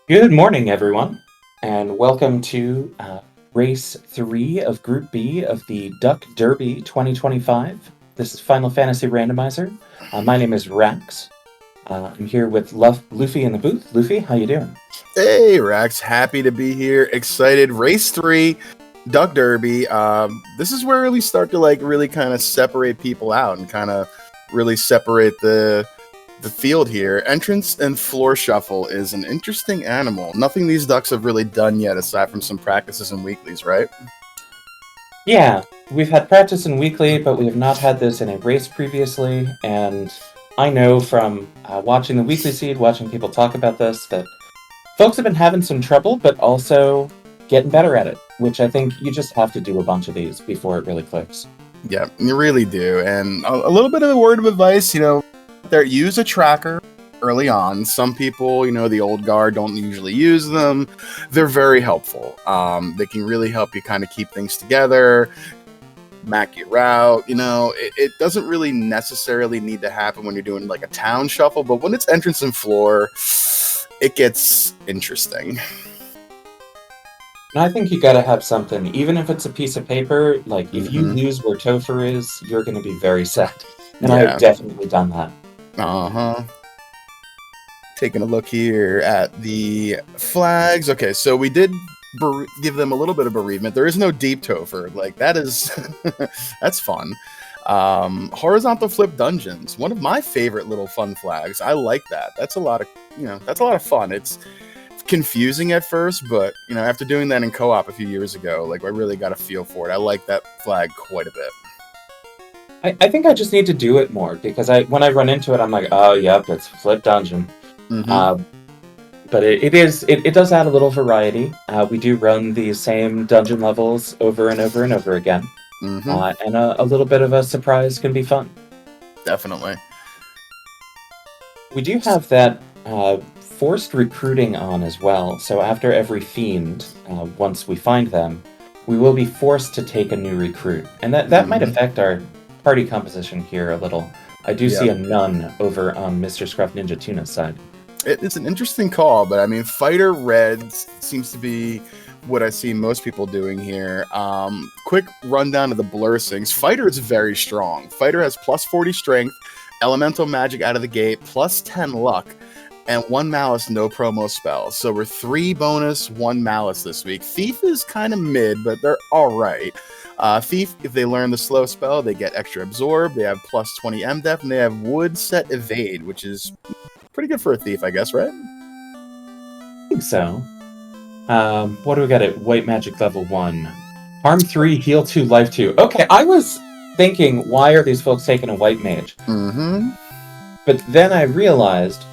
Good morning, everyone, and welcome to Race 3 of Group B of the Duck Derby 2025. This is Final Fantasy Randomizer. My name is Rax. I'm here with Luffy in the booth. Luffy, how you doing? Hey, Rex. Happy to be here. Excited. Race 3, Duck Derby. This is where we start to really kind of separate people out and kind of really separate the field here. Entrance and floor shuffle is an interesting animal. Nothing these ducks have really done yet aside from some practices and weeklies, right? Yeah, we've had practice in weekly, but we have not had this in a race previously, and I know from watching the weekly seed, watching people talk about this, that folks have been having some trouble, but also getting better at it, which I think you just have to do a bunch of these before it really clicks. Yeah, you really do. And a little bit of a word of advice, there, use a tracker early on. Some people, the old guard don't usually use them. They're very helpful. They can really help you kind of keep things together, map your route. It doesn't really necessarily need to happen when you're doing like a town shuffle, but when it's entrance and floor, it gets interesting. And I think you gotta have something, even if it's a piece of paper, like if you Mhm. lose where Topher is, you're gonna be very sad. And I've Yeah. definitely done that. Uh-huh. Taking a look here at the flags. Okay, so we did give them a little bit of bereavement. There is no deep Topher. Like that is that's fun. Horizontal flip dungeons. One of my favorite little fun flags. I like that. That's a lot of that's a lot of fun. It's confusing at first, but after doing that in co-op a few years ago, like I really got a feel for it. I like that flag quite a bit. I think I just need to do it more because when I run into it, I'm like, oh, yep, it's flip dungeon. Mm-hmm. Uh, but it does add a little variety. We do run the same dungeon levels over and over and over again. Mm-hmm. And a little bit of a surprise can be fun. Definitely. We do have that forced recruiting on as well. So after every fiend, once we find them, we will be forced to take a new recruit, and that might Mm-hmm. affect our party composition here a little. I do see Yeah. a nun over on Mr. Scruff Ninja Tuna's side. It's an interesting call, but I mean, fighter red seems to be what I see most people doing here. Quick rundown of the blursings. Fighter is very strong. Fighter has plus 40 strength, elemental magic out of the gate, plus 10 luck, and 1 malice, no promo spells. So we're 3 bonus, 1 malice this week. Thief is kind of mid, but they're all right. Thief, if they learn the slow spell, they get extra absorb. They have plus 20 MDef, and they have wood set evade, which is pretty good for a thief, I guess, right? I think so. What do we got at White Magic level 1? Harm 3, heal 2, life 2. Okay, I was thinking, why are these folks taking a white mage? Mm-hmm. But then I realized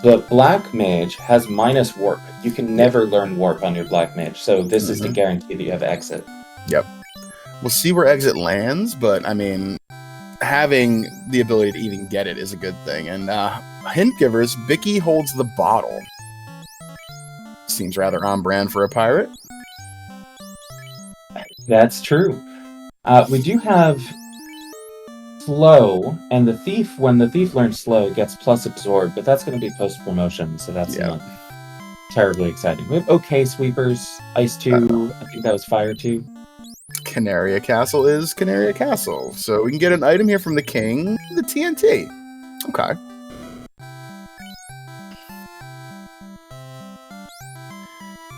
the black mage has minus warp. You can never learn warp on your black mage, so this is to guarantee that you have exit. Yep. We'll see where exit lands, but I mean, having the ability to even get it is a good thing. And hint givers, Bicky holds the bottle. Seems rather on brand for a pirate. That's true. We do have slow, and the thief, when the thief learns slow, gets plus absorb, but that's going to be post-promotion, so that's not terribly exciting. We have okay sweepers, ice 2, I think that was fire 2. Canaria Castle is Canaria Castle. So we can get an item here from the king, the TNT. Okay.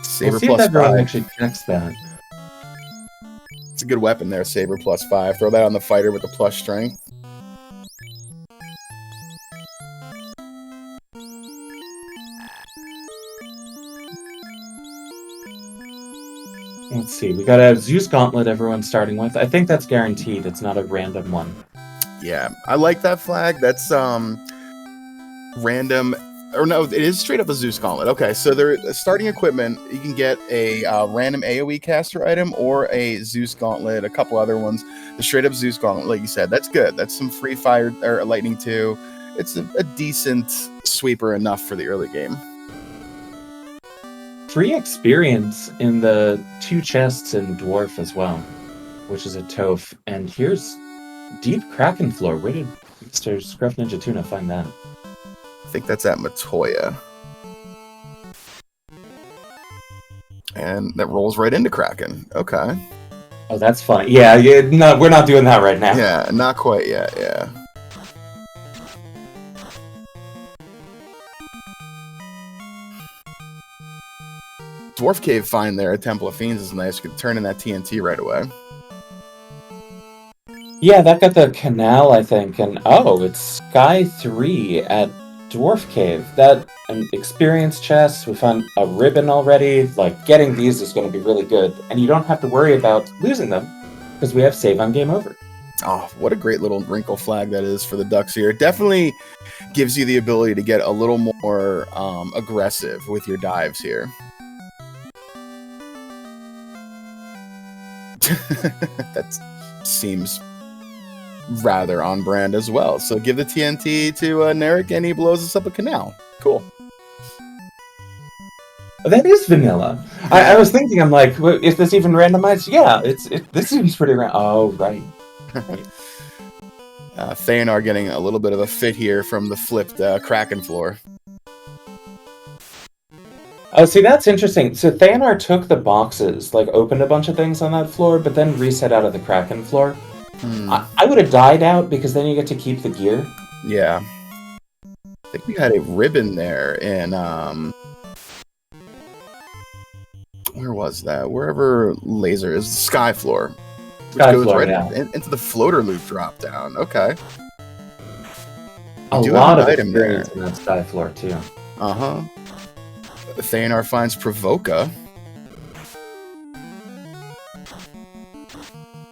Saber We'll see plus if everyone 5. actually checks that. It's a good weapon there, Saber plus 5. Throw that on the fighter with the plus strength. Let's see, we got a Zeus Gauntlet everyone's starting with. I think that's guaranteed, it's not a random one. Yeah, I like that flag. That's random, or no, it is straight up a Zeus Gauntlet. Okay, so they're starting equipment. You can get a random AoE caster item or a Zeus Gauntlet, a couple other ones. The straight up Zeus Gauntlet, like you said, that's good. That's some free fire or lightning too. It's a decent sweeper enough for the early game. Free experience in the 2 chests in Dwarf as well, which is a Toph. And here's Deep Kraken Floor. Where did Mr. Scruff Ninja Tuna find that? I think that's at Matoya. And that rolls right into Kraken. Okay. Oh, that's funny. Yeah, no, we're not doing that right now. Yeah, not quite yet, yeah. Dwarf Cave find there at Temple of Fiends is nice. You can turn in that TNT right away. Yeah, that got the canal, I think, and oh, it's Sky 3 at Dwarf Cave. That an experience chest. We found a ribbon already. Like, getting these is going to be really good, and you don't have to worry about losing them because we have save on game over. Oh, what a great little wrinkle flag that is for the Ducks here. It definitely gives you the ability to get a little more aggressive with your dives here. That seems rather on brand as well. So give the TNT to Narek and he blows us up a canal. Cool. That is vanilla. I was thinking, I'm like, is this even randomized? Yeah, this seems pretty Oh, right. Thanar getting a little bit of a fit here from the flipped Kraken floor. Oh, see, that's interesting. So Thanar took the boxes, like opened a bunch of things on that floor, but then reset out of the Kraken floor. I would have died out because then you get to keep the gear. Yeah. I think we had a ribbon there in where was that? Wherever laser is, the sky floor. Which Sky goes floor, right yeah. into the floater loop drop down. Okay. A lot of experience in that sky floor too. Uh-huh. Thanar finds Provoka.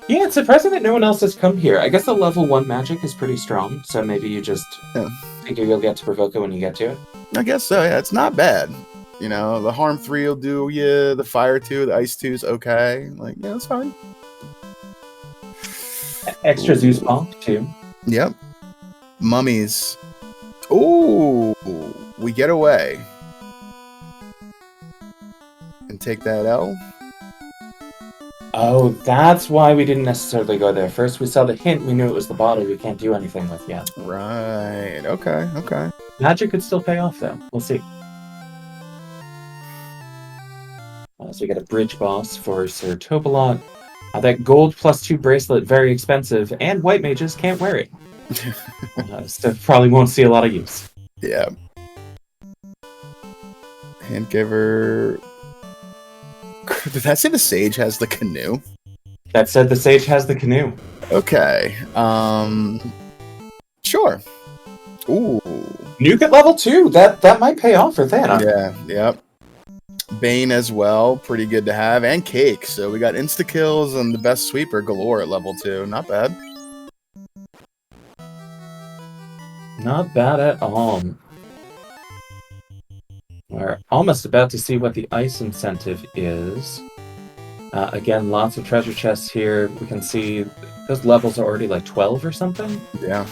Yeah, it's surprising that no one else has come here. I guess the level 1 magic is pretty strong, so maybe you just figure you'll get to Provoka when you get to it. I guess so, yeah. It's not bad. You know, the Harm 3 will do you, the Fire 2, the Ice 2 is okay. Like, yeah, it's fine. Extra Zeus Bomb, too. Yep. Mummies. Ooh, we get away. And take that L. Oh, that's why we didn't necessarily go there. First, we saw the hint. We knew it was the bottle we can't do anything with yet. Right. Okay. Okay. Magic could still pay off, though. We'll see. So we get a bridge boss for Sir Tobalot. That gold +2 bracelet, very expensive, and white mages can't wear it. So probably won't see a lot of use. Yeah. Hand giver. Did that say the sage has the canoe? That said, the sage has the canoe. Okay. Sure. Ooh. Nuke at level 2. That might pay off for Thanos. Yeah. Yep. Bane as well. Pretty good to have. And Cake. So we got insta kills and the best sweeper galore at level 2. Not bad. Not bad at all. We're almost about to see what the ice incentive is. Again, lots of treasure chests here. We can see those levels are already like 12 or something. Yeah.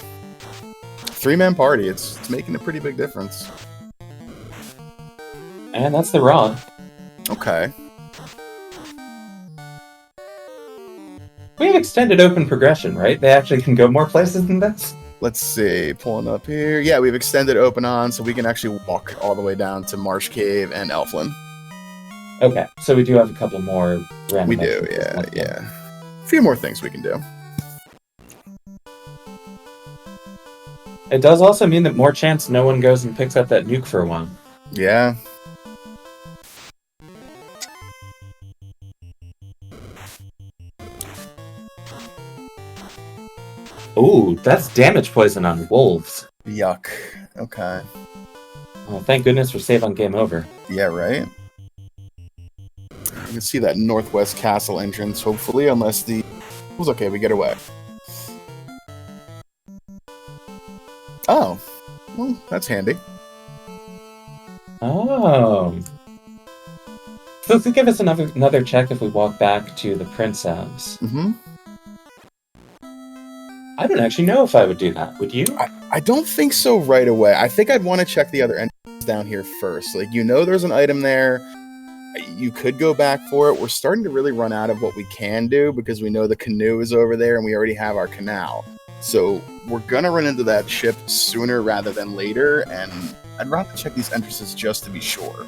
3-man party. It's making a pretty big difference. And that's the rod. Okay. We have extended open progression, right? They actually can go more places than this. Let's see. Pulling up here. Yeah, we've extended open on, so we can actually walk all the way down to Marsh Cave and Elflin. Okay, so we do have a couple more random. We do, yeah. A few more things we can do. It does also mean that more chance no one goes and picks up that nuke for a while. Yeah. Ooh, that's damage poison on wolves. Yuck. Okay. Oh, thank goodness for save on game over. Yeah, right? You can see that northwest castle entrance, hopefully, unless the... It was okay, we get away. Oh. Well, that's handy. Oh. So this will give us another check if we walk back to the Prince House. Mm-hmm. I don't actually know if I would do that. Would you? I don't think so right away. I think I'd want to check the other entrances down here first. Like, you know there's an item there. You could go back for it. We're starting to really run out of what we can do because we know the canoe is over there and we already have our canal. So we're going to run into that ship sooner rather than later, and I'd rather check these entrances just to be sure.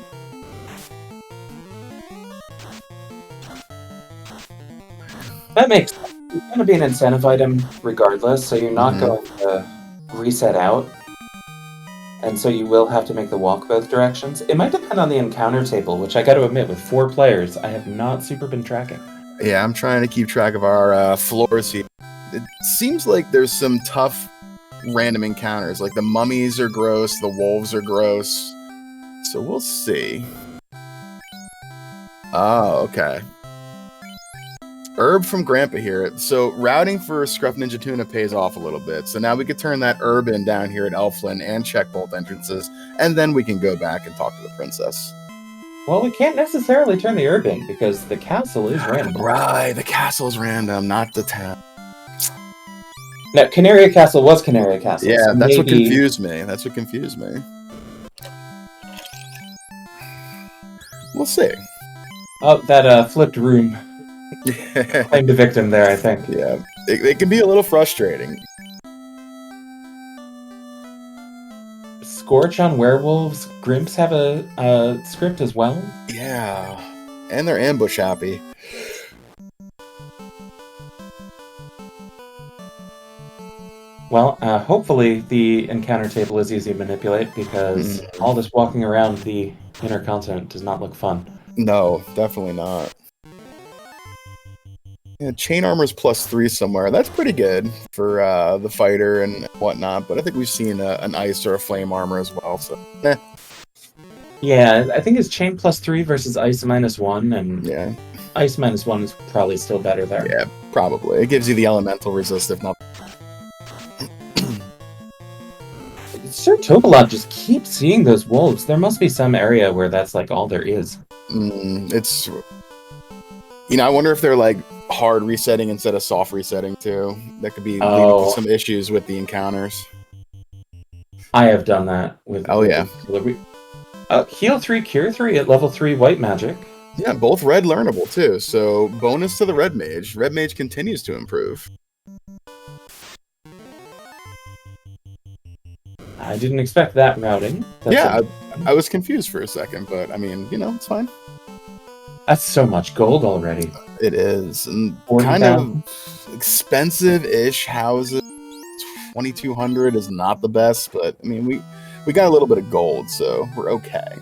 That makes sense. It's going to be an incentive item regardless, so you're not Mhm. going to reset out. And so you will have to make the walk both directions. It might depend on the encounter table, which I got to admit, with 4 players, I have not super been tracking. Yeah, I'm trying to keep track of our floors here. It seems like there's some tough random encounters. Like the mummies are gross, the wolves are gross. So we'll see. Oh, okay. Herb from Grandpa here. So routing for Scruff Ninja Tuna pays off a little bit. So now we could turn that herb in down here at Elflin and check both entrances, and then we can go back and talk to the princess. Well, we can't necessarily turn the herb in because the castle is random. Right, the castle's random, not the town. Now, Canaria Castle was Canaria Castle. Yeah, so that's what maybe... confused me. That's what confused me. We'll see. Oh, that flipped room. Claimed a victim there, I think. Yeah, it can be a little frustrating. Scorch on werewolves. Grimps have a script as well. Yeah, and they're ambush happy. Well, hopefully the encounter table is easy to manipulate because all this walking around the inner continent does not look fun. No, definitely not. Yeah, chain armor's +3 somewhere. That's pretty good for the fighter and whatnot, but I think we've seen an ice or a flame armor as well, so Yeah, I think it's chain +3 versus ice -1, and yeah. ice -1 is probably still better there. Yeah, probably. It gives you the elemental resist, if not. Sir Tobalot just keeps seeing those wolves. There must be some area where that's like all there is. It's... You know, I wonder if they're like hard resetting instead of soft resetting too. That could be leading to some issues with the encounters. I have done that with... Oh, yeah. Heal 3, Cure 3 at level 3 white magic. Yeah, both red learnable too, so bonus to the red mage. Red mage continues to improve. I didn't expect that routing. I was confused for a second, but I mean, you know, it's fine. That's so much gold already. It is. And 40,000. kind of expensive-ish houses. 2,200 is not the best, but I mean, we got a little bit of gold, so we're okay.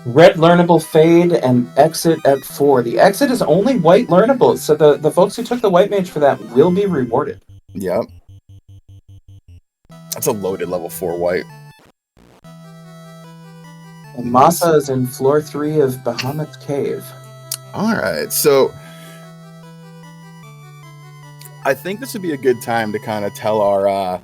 Red learnable fade and exit at 4. The exit is only white learnable, so the folks who took the white mage for that will be rewarded. Yep. That's a loaded level 4 white. And Masa is in floor 3 of Bahamut's Cave. Alright, so I think this would be a good time to kind of tell our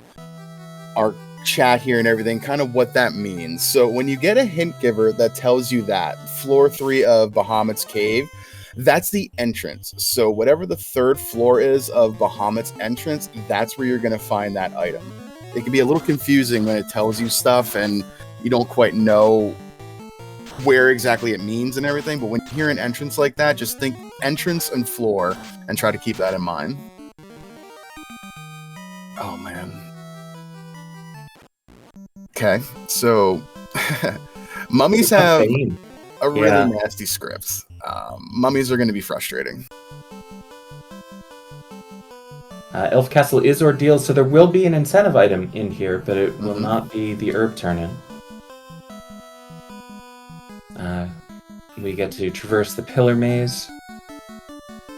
chat here and everything kind of what that means. So when you get a hint giver that tells you that floor 3 of Bahamut's Cave, that's the entrance. So whatever the 3rd floor is of Bahamut's entrance, that's where you're going to find that item. It can be a little confusing when it tells you stuff and you don't quite know where exactly it means and everything, but when you hear an entrance like that, just think entrance and floor and try to keep that in mind. Oh, man. Okay, so mummies have a really nasty script. Mummies are going to be frustrating. Elf Castle is ordeal, so there will be an incentive item in here, but it will not be the herb turn-in. We get to traverse the pillar maze.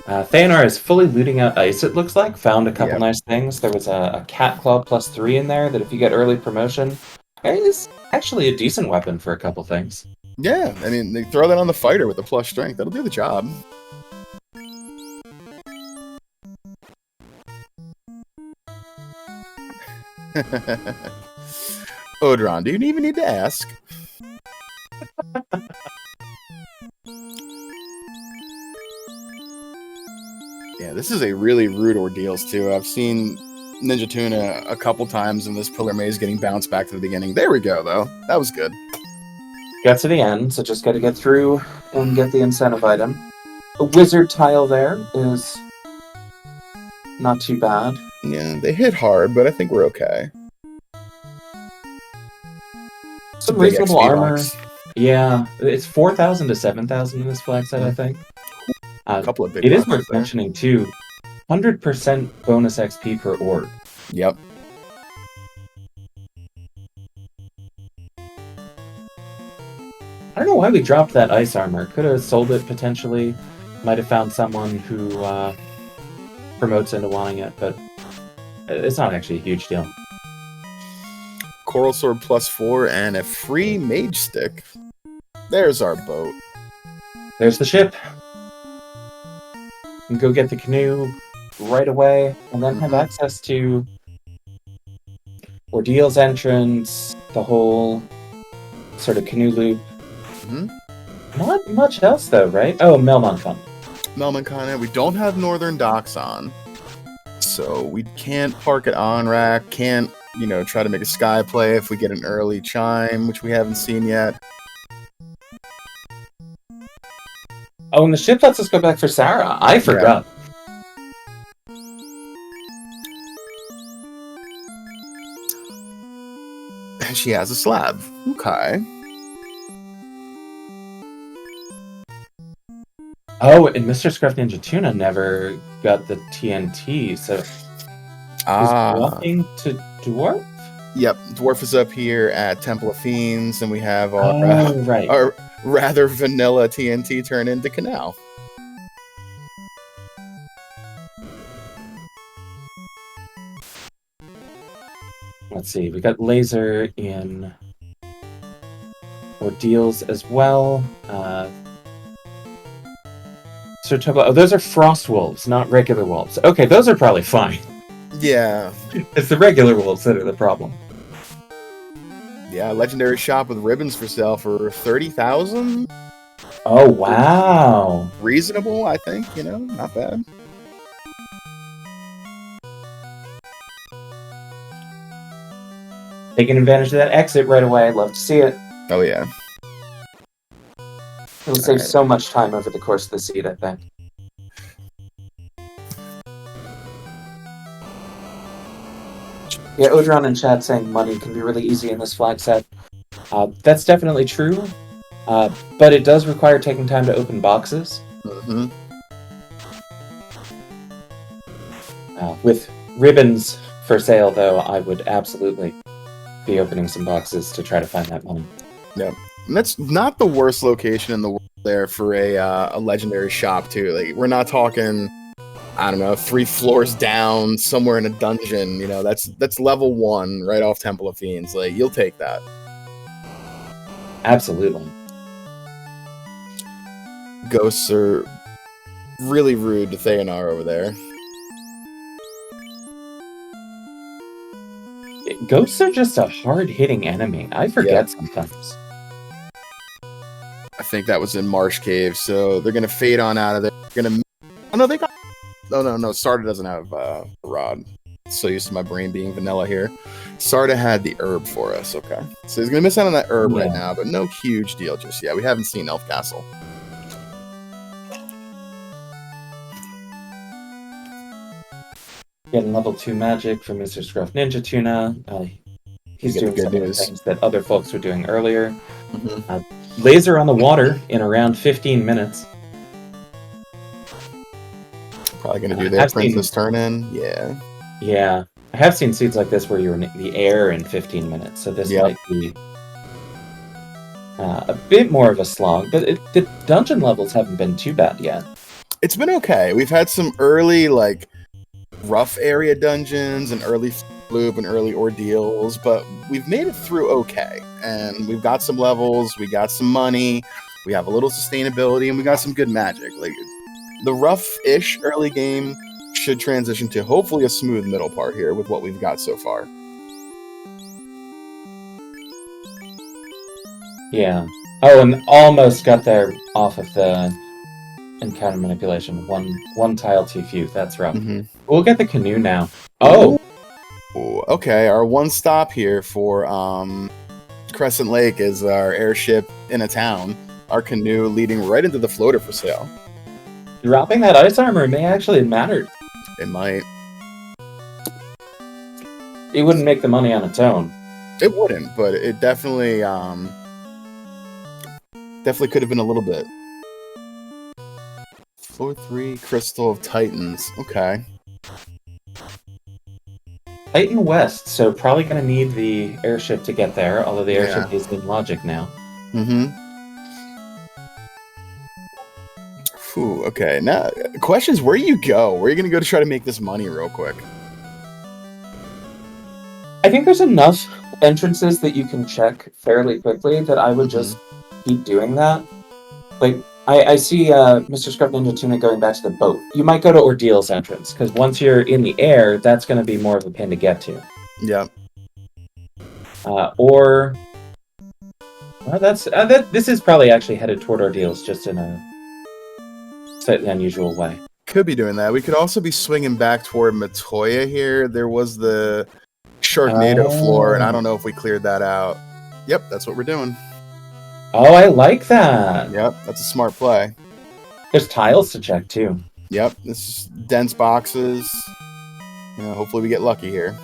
Thanar is fully looting out ice, it looks like. Found a couple nice things. There was a cat claw +3 in there that if you get early promotion, is actually a decent weapon for a couple things. Yeah, I mean, they throw that on the fighter with the plus strength. That'll do the job. Odron, do you even need to ask? Yeah, this is a really rude ordeals too. I've seen Ninja Tuna a couple times in this pillar maze getting bounced back to the beginning. There we go, though. That was good. Got to the end, so just got to get through and get the incentive item. The wizard tile there is not too bad. Yeah, they hit hard, but I think we're okay. Some reasonable armor. Yeah, it's 4,000 to 7,000 in this flag set, I think. A couple of big It is boxes worth there. mentioning too, 100% bonus XP per orb. Yep. I don't know why we dropped that ice armor. Could have sold it potentially. Might have found someone who promotes into wanting it, but it's not actually a huge deal. Coral Sword +4 and a free Mage Stick. There's our boat. There's the ship. And go get the canoe right away, and then have access to Ordeal's entrance, the whole sort of canoe loop. Not much else though, right? Oh, Melmoncon. Melmoncon. We don't have Northern Docks on, so we can't park at Onrak. Can't, try to make a sky play if we get an early chime, which we haven't seen yet. Oh, and the ship lets us go back for Sarah. I forgot. And she has a slab. Okay. Oh, and Mr. Scruff Ninja Tuna never got the TNT, so he's walking to Dwarf? Yep, Dwarf is up here at Temple of Fiends, and we have our, right. our rather vanilla TNT turn into Canal. Let's see, we got Laser in Ordeals as well. Oh, those are Frost Wolves, not regular wolves. Okay, those are probably fine. Yeah. It's the regular wolves that are the problem. Yeah, legendary shop with ribbons for sale for 30,000. Oh, wow. Reasonable, I think, not bad. Taking advantage of that exit right away. Love to see it. Oh, yeah. It'll save so much time over the course of the seed, I think. Yeah, Odron in chat saying money can be really easy in this flag set. That's definitely true, but it does require taking time to open boxes. With ribbons for sale, though, I would absolutely be opening some boxes to try to find that money. Yep. And that's not the worst location in the world there for a legendary shop, too. Like, we're not talking, I don't know, 3 floors down, somewhere in a dungeon. That's level 1 right off Temple of Fiends. Like, you'll take that. Absolutely. Ghosts are really rude to Theonar over there. Ghosts are just a hard-hitting enemy. I forget sometimes. I think that was in Marsh Cave, so they're gonna fade on out of there. Oh no, they got. No. Sarda doesn't have a rod. So used to my brain being vanilla here. Sarda had the herb for us. Okay, so he's gonna miss out on that herb right now, but no huge deal just yet. We haven't seen Elf Castle. Getting level 2 magic from Mr. Scruff Ninja Tuna. He's doing some of the things that other folks were doing earlier. Laser on the water in around 15 minutes. Probably going to do their Princess turn-in. Yeah. Yeah. I have seen seeds like this where you're in the air in 15 minutes, so this might be a bit more of a slog, but the dungeon levels haven't been too bad yet. It's been okay. We've had some early, rough area dungeons and early loop and early ordeals, but we've made it through okay. And we've got some levels, we got some money, we have a little sustainability, and we got some good magic. Like, the rough-ish early game should transition to hopefully a smooth middle part here with what we've got so far. Yeah. Oh, and almost got there off of the encounter manipulation. One tile too few. That's rough. We'll get the canoe now. Oh! Ooh, okay, our one stop here for Crescent Lake is our airship in a town. Our canoe leading right into the floater for sale. Dropping that ice armor may actually have mattered. It might. It wouldn't make the money on its own. It wouldn't, but it definitely could have been a little bit. Floor 3, Crystal of Titans. Okay. Titan West, so probably going to need the airship to get there, although the airship Yeah. is in logic now. Mm-hmm. Ooh, okay. Now, questions, where do you go? Where are you going to go to try to make this money real quick? I think there's enough entrances that you can check fairly quickly that I would just keep doing that. Like, I see Mr. Scrub Ninja Tuna going back to the boat. You might go to Ordeal's entrance, because once you're in the air, that's going to be more of a pain to get to. Yeah. Or... Well, this is probably actually headed toward Ordeal's, just in a slightly unusual way. Could be doing that. We could also be swinging back toward Matoya here. There was the Sharknado floor, and I don't know if we cleared that out. Yep, that's what we're doing. Oh, I like that. Yep, that's a smart play. There's tiles to check, too. Yep, this is dense boxes. Hopefully we get lucky here.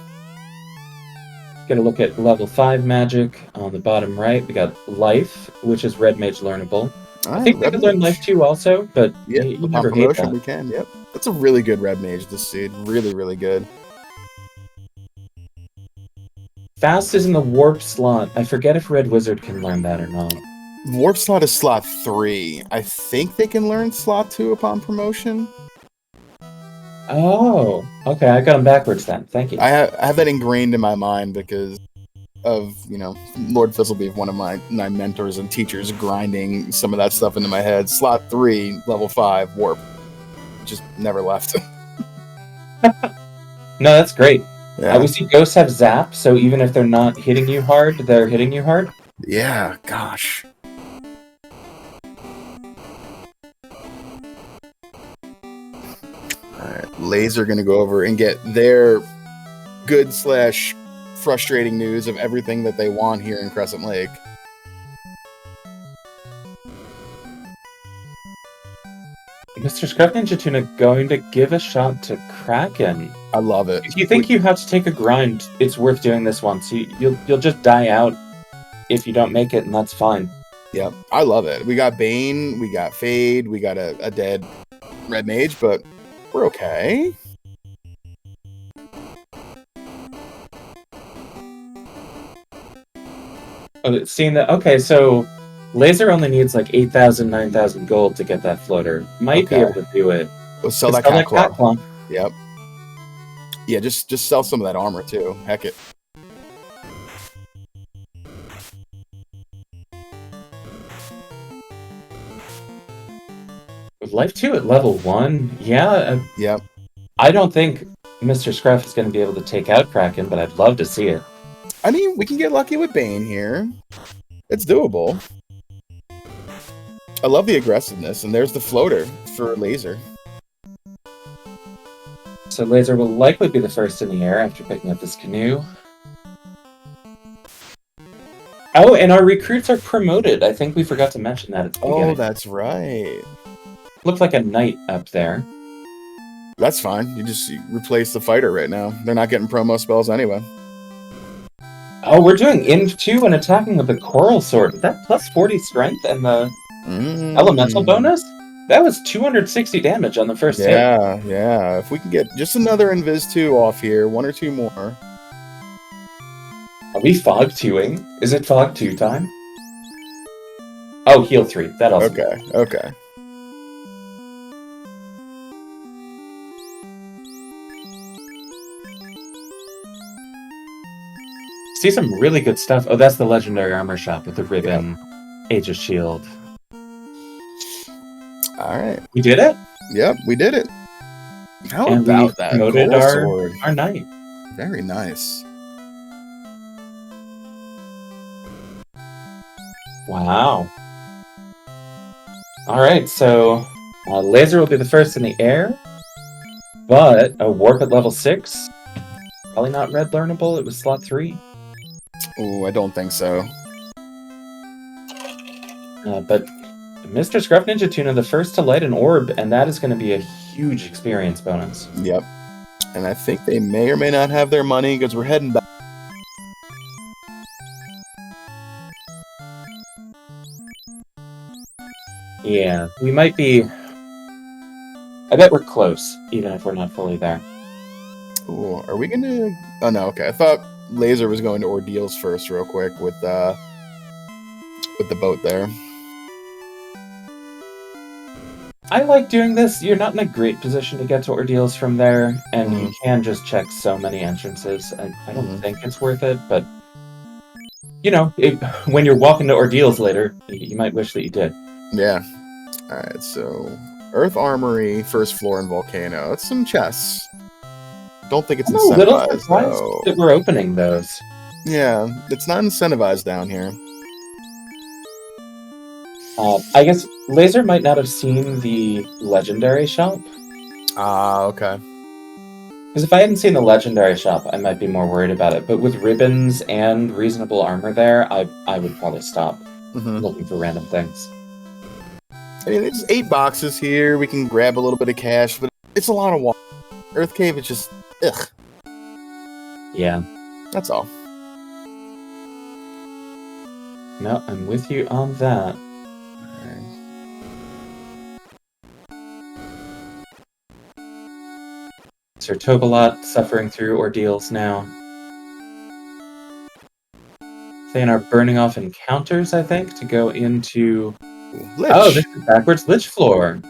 Get a look at level 5 magic on the bottom right. We got life, which is red mage learnable. Right, I think we could learn life too also, but yeah, you upon never promotion hate that. we can. Yep, that's a really good red mage this seed. Really, really good. Fast is in the warp slot. I forget if red wizard can learn that or not. Warp slot is slot 3. I think they can learn slot 2 upon promotion. Oh, okay. I got them backwards then. Thank you. I have that ingrained in my mind because of, Lord Fizzlebeef, one of my mentors and teachers, grinding some of that stuff into my head. Slot 3, level 5, warp. Just never left. No, that's great. Yeah. We see ghosts have zap, so even if they're not hitting you hard, they're hitting you hard. Yeah, gosh. Alright, Laser gonna go over and get their good / frustrating news of everything that they want here in Crescent Lake. Mr. Scrub Ninja Tuna going to give a shot to Kraken. I love it. If you think you have to take a grind, it's worth doing this once. You'll just die out if you don't make it, and that's fine. Yep, I love it. We got Bane, we got Fade, we got a dead red mage, but we're okay. Seeing that, okay, so Laser only needs like 8,000, 9,000 gold to get that floater. Might be able to do it. We'll sell that cat claw. Yep. Yeah, just sell some of that armor too. Heck it. With Life 2 at level 1, yeah. Yep. I don't think Mr. Scruff is going to be able to take out Kraken, but I'd love to see it. I mean, we can get lucky with Bane here. It's doable. I love the aggressiveness, and there's the floater for Laser. So Laser will likely be the first in the air after picking up this canoe. Oh, and our recruits are promoted. I think we forgot to mention that at the beginning. Oh, that's right. Looks like a knight up there. That's fine. You replace the fighter right now. They're not getting promo spells anyway. Oh, we're doing Inv 2 and attacking with the Coral Sword. Is that plus 40 strength and the elemental bonus? That was 260 damage on the first hit. Yeah. If we can get just another Invis 2 off here, 1 or 2 more. Are we Fog 2ing? Is it Fog 2 time? Oh, heal 3. That also. Okay. See some really good stuff. Oh, that's the legendary armor shop with the ribbon, Aegis shield. All right, we did it. Yep, we did it. How and about that? Promoted our knight. Very nice. Wow. All right, so Laser will be the first in the air, but a warp at level 6. Probably not red learnable. It was slot 3. Oh, I don't think so. But Mr. Scruff Ninja Tuna, the first to light an orb, and that is going to be a huge experience bonus. Yep. And I think they may or may not have their money because we're heading back. Yeah, we might be I bet we're close, even if we're not fully there. Ooh, are we gonna? Oh no, okay. I thought Laser was going to Ordeals first, real quick with the boat there. I like doing this. You're not in a great position to get to Ordeals from there, and you can just check so many entrances. I don't think it's worth it, but when you're walking to Ordeals later, you might wish that you did. Yeah. All right. So Earth Armory, first floor, and Volcano. That's some chests. Don't think it's I'm a little incentivized surprised though. that we're opening those. Yeah, it's not incentivized down here. I guess Laser might not have seen the legendary shop. Ah, okay. Because if I hadn't seen the legendary shop, I might be more worried about it. But with ribbons and reasonable armor there, I would probably stop looking for random things. I mean, there's 8 boxes here. We can grab a little bit of cash, but it's a lot of water. Earth Cave is just ugh. Yeah. That's all. No, I'm with you on that. Sir Tobalot suffering through ordeals now. They are burning off encounters, I think, to go into... Lich. Oh, this is backwards Lich floor.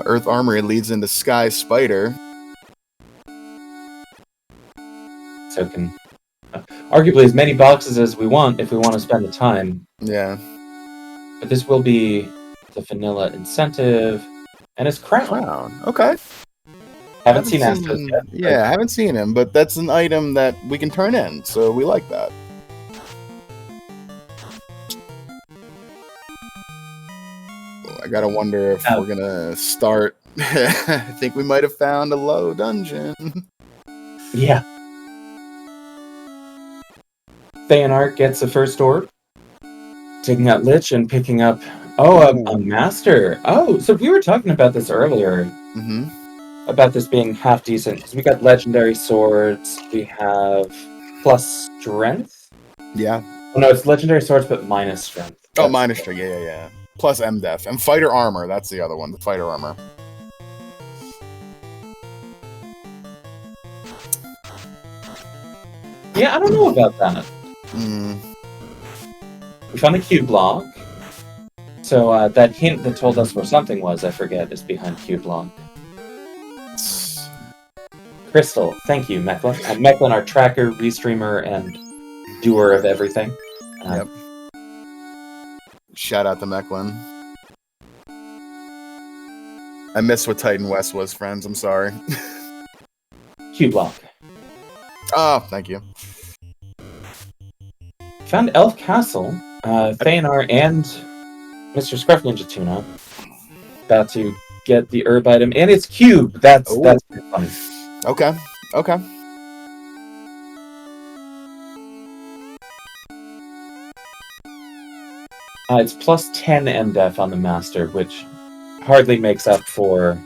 Earth Armory leads into Sky Spider. So can... arguably as many boxes as we want if we want to spend the time. Yeah. But this will be the vanilla incentive... And his crown. Okay. Haven't seen Astos yet. Yeah, I haven't seen him, but that's an item that we can turn in, so we like that. I gotta wonder if we're gonna start. I think we might have found a low dungeon. Yeah. Theanarch gets the first orb, taking out Lich and picking up a master. Oh, so we were talking about this earlier. About this being half decent because we got legendary swords. We have plus strength. Yeah. Oh no, it's legendary swords but minus strength. Minus strength. Yeah. Plus MDef and fighter armor. That's the other one. The fighter armor. Yeah, I don't know about that. We found a cube block. So that hint that told us where something was, I forget, is behind cube block. Crystal, thank you, Mechlin. Mechlin, our tracker, restreamer, and doer of everything. Yep. Shout out to Mechlin. I missed what Titan West was, friends. I'm sorry. Cube block. Oh, thank you. Found Elf Castle. Theanar and Mr. Scruff Ninja Tuna about to get the herb item, and it's cube. That's pretty funny. Okay. It's plus 10 MDef on the master, which hardly makes up for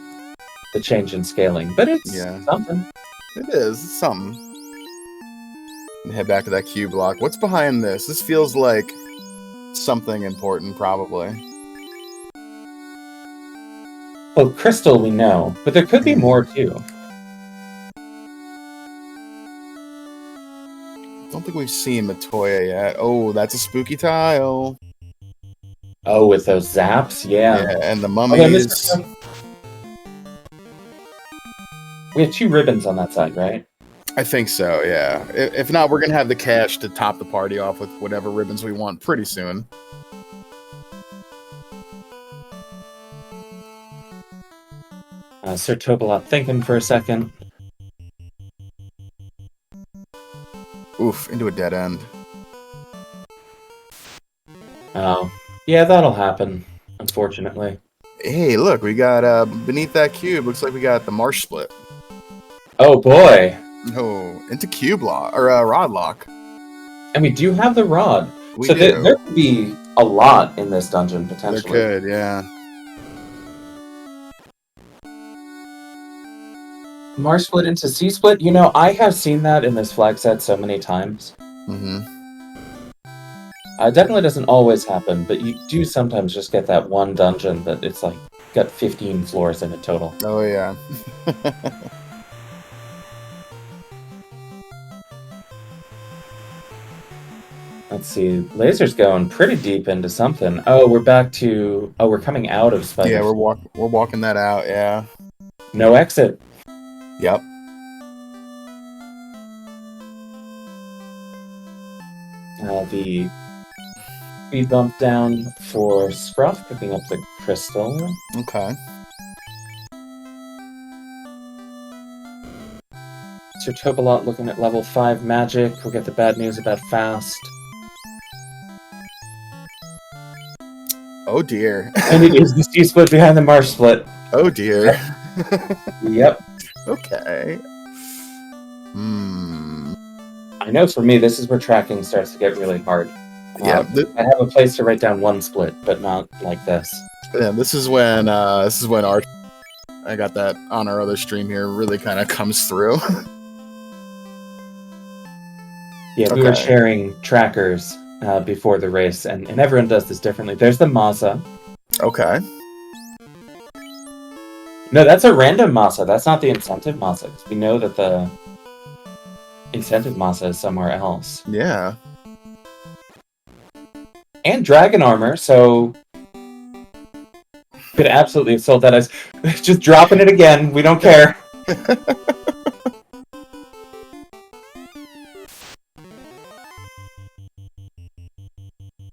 the change in scaling, but it's something. It is. It's something. And head back to that cube block. What's behind this? This feels like something important, probably. Well, Crystal we know, but there could be more too. Don't think we've seen Matoya yet. Oh, that's a spooky tile. Oh, with those zaps? Yeah, and the mummies. We have 2 ribbons on that side, right? I think so, yeah. If not, we're going to have the cash to top the party off with whatever ribbons we want pretty soon. Sir Tobalot thinking for a second. Oof, into a dead end. Oh, yeah, that'll happen, unfortunately. Hey, look, we got, beneath that cube, looks like we got the marsh split. Oh, boy. No, into cube lock, or rod lock. And we do have the rod. So there could be a lot in this dungeon, potentially. There could, yeah. Marsh split into C split? You know, I have seen that in this flag set so many times. Definitely doesn't always happen, but you do sometimes just get that one dungeon that it's like got 15 floors in it total. Oh yeah. Let's see. Laser's going pretty deep into something. Oh, we're back to. Oh, we're coming out of Spider. Yeah, we're walking that out. Yeah. No exit. Yep. The speed bump down for Scruff, picking up the crystal. Okay. Sir Tobalot looking at level 5 magic. We'll get the bad news about fast. Oh dear. And it is the C-split behind the Marsh split. Oh dear. Yep. Okay. I know for me, this is where tracking starts to get really hard. Yeah. I have a place to write down one split, but not like this. Yeah, this is when our I got that on our other stream here really kind of comes through. Yeah, we were sharing trackers before the race, and everyone does this differently. There's the Masa. Okay. No, that's a random Masa. That's not the incentive Masa. We know that the incentive Masa is somewhere else. Yeah. And dragon armor, so could absolutely have sold that as just dropping it again. We don't care.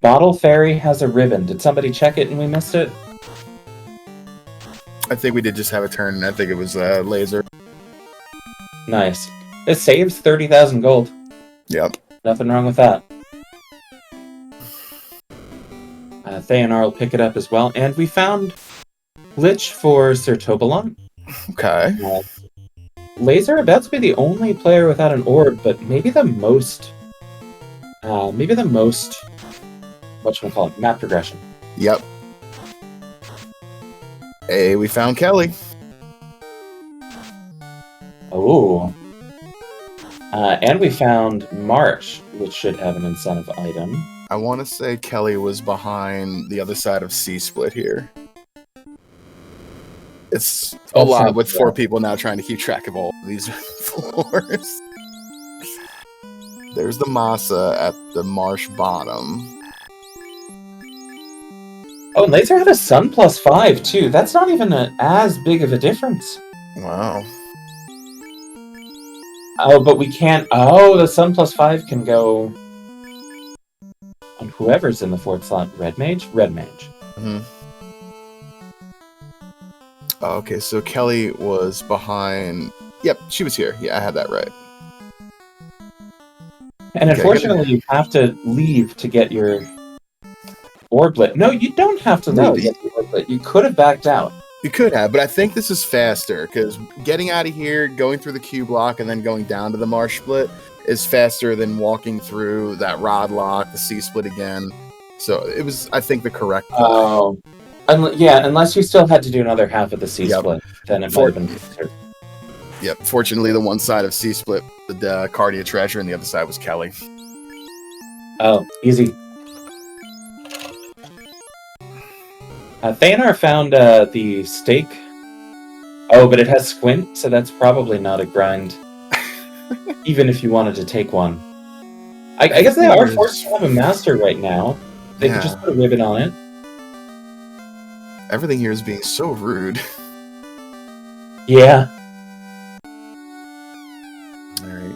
Bottle Fairy has a ribbon. Did somebody check it and we missed it? I think we did just have a turn, and I think it was Laser. Nice. This saves 30,000 gold. Yep. Nothing wrong with that. Theonar will pick it up as well. And we found Lich for Sir Tobalon. Okay. Laser about to be the only player without an orb, but maybe the most... whatchamacallit, map progression. Yep. Hey, we found Kelly. Oh. And we found Marsh, which should have an incentive item. I want to say Kelly was behind the other side of C-Split here. It's a lot with 4 people now trying to keep track of all of these floors. There's the Masa at the Marsh bottom. Oh, and Laser had a Sun +5 too. That's not even as big of a difference. Wow. Oh, but we can't... Oh, the Sun +5 can go on whoever's in the 4th slot. Red Mage? Red Mage. Mm-hmm. Okay, so Kelly was behind... Yep, she was here. Yeah, I had that right. And unfortunately, you have to leave to get your orblet. No, you don't have to leave to get the orblet. You could have backed out. You could have, but I think this is faster, because getting out of here, going through the Q block, and then going down to the Marsh split is faster than walking through that Rod lock, the C split again. So it was, I think, the correct play. Oh. Yeah, unless you still had to do another half of the C split, then it might have been... Yep, fortunately, the one side of C split, the Cardia Treasure, and the other side was Kelly. Oh, easy. Theonar found the stake. Oh, but it has Squint, so that's probably not a grind. Even if you wanted to take one. I guess they are forced to have a master right now. They could just put a ribbon on it. Everything here is being so rude. Yeah. Alright.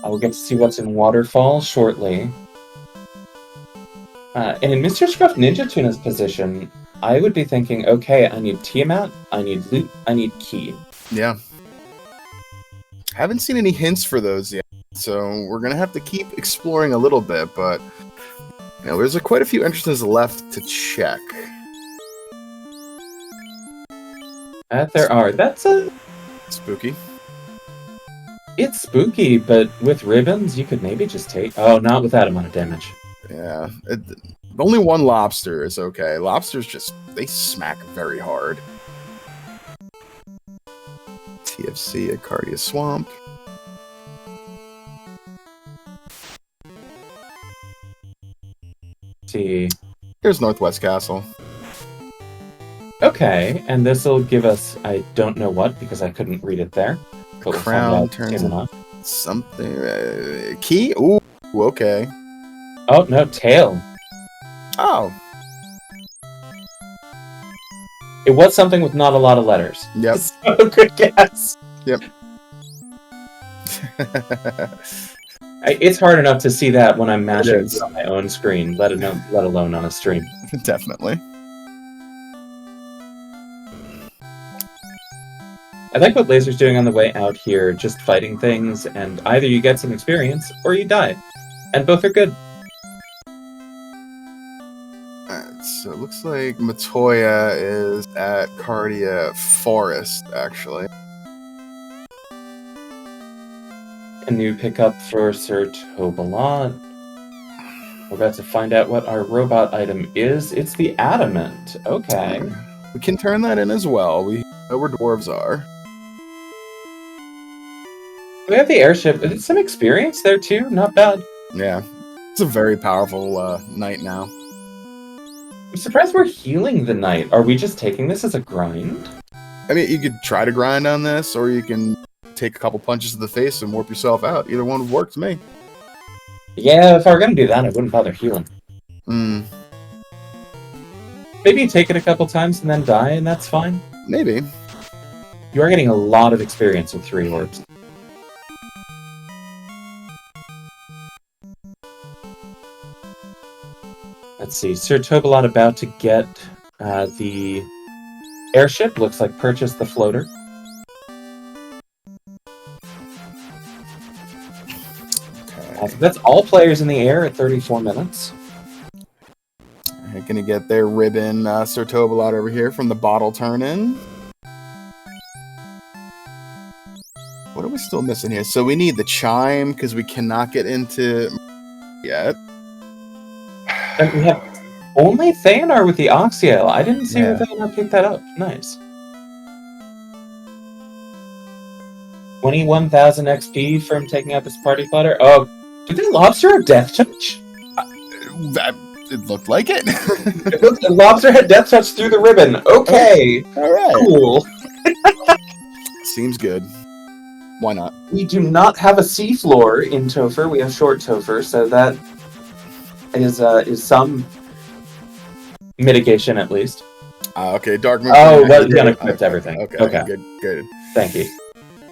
I will get to see what's in Waterfall shortly. And in Mr. Scruff Ninja Tuna's position, I would be thinking, okay, I need Tiamat, I need loot, I need key. Yeah. Haven't seen any hints for those yet, so we're going to have to keep exploring a little bit, but you know, there's quite a few entrances left to check. There are. That's a... Spooky. It's spooky, but with ribbons, you could maybe just take... Oh, not with that amount of damage. Yeah. Only one lobster is okay. Lobsters just, they smack very hard. TFC at Cardia Swamp. see. Here's Northwest Castle. Okay, and this will give us, I don't know what, because I couldn't read it there. But we'll find Crown out turns soon into enough. something. Key? Ooh, okay. Oh, no, tail. Oh, It was something with not a lot of letters. yep. So good guess. Yep. It's hard enough to see that when I'm mashing is. it on my own screen, let alone on a stream. Definitely. I like what Laser's doing on the way out here, just fighting things, and either you get some experience or you die. And both are good. Alright, so it looks like Matoya is at Cardia Forest, actually. A new pickup for Sir Tobalot. We're about to find out what our robot item is. It's the Adamant. Okay. We can turn that in as well. We know where dwarves are. We have the airship. It's some experience there too. Not bad. Yeah. It's a very powerful knight now. I'm surprised we're healing the knight. Are we just taking this as a grind? I mean, you could try to grind on this, or you can take a couple punches to the face and warp yourself out. Either one would work to me. Yeah, if I were gonna do that, I wouldn't bother healing. Maybe you take it a couple times and then die, and that's fine. Maybe. You are getting a lot of experience with 3 orbs. Let's see, Sir Tobalot about to get the airship. Looks like purchase the floater. Okay. That's all players in the air at 34 minutes. They're gonna get their ribbon Sir Tobalot over here from the bottle turn-in. What are we still missing here? So we need the chime, because we cannot get into yet. And we have only Thanar with the Oxiel. I didn't see where Thanar picked that up. Nice. 21,000 XP from taking out this party plotter. Oh, did the lobster have death touch? It looked like it. The lobster had death touch through the ribbon. Okay. All right. Cool. Seems good. Why not? We do not have a seafloor in Topher. We have short Topher, so that is some mitigation at least. Okay, Dark Moon. Oh, well, you unequipped everything. Okay, good. Thank you.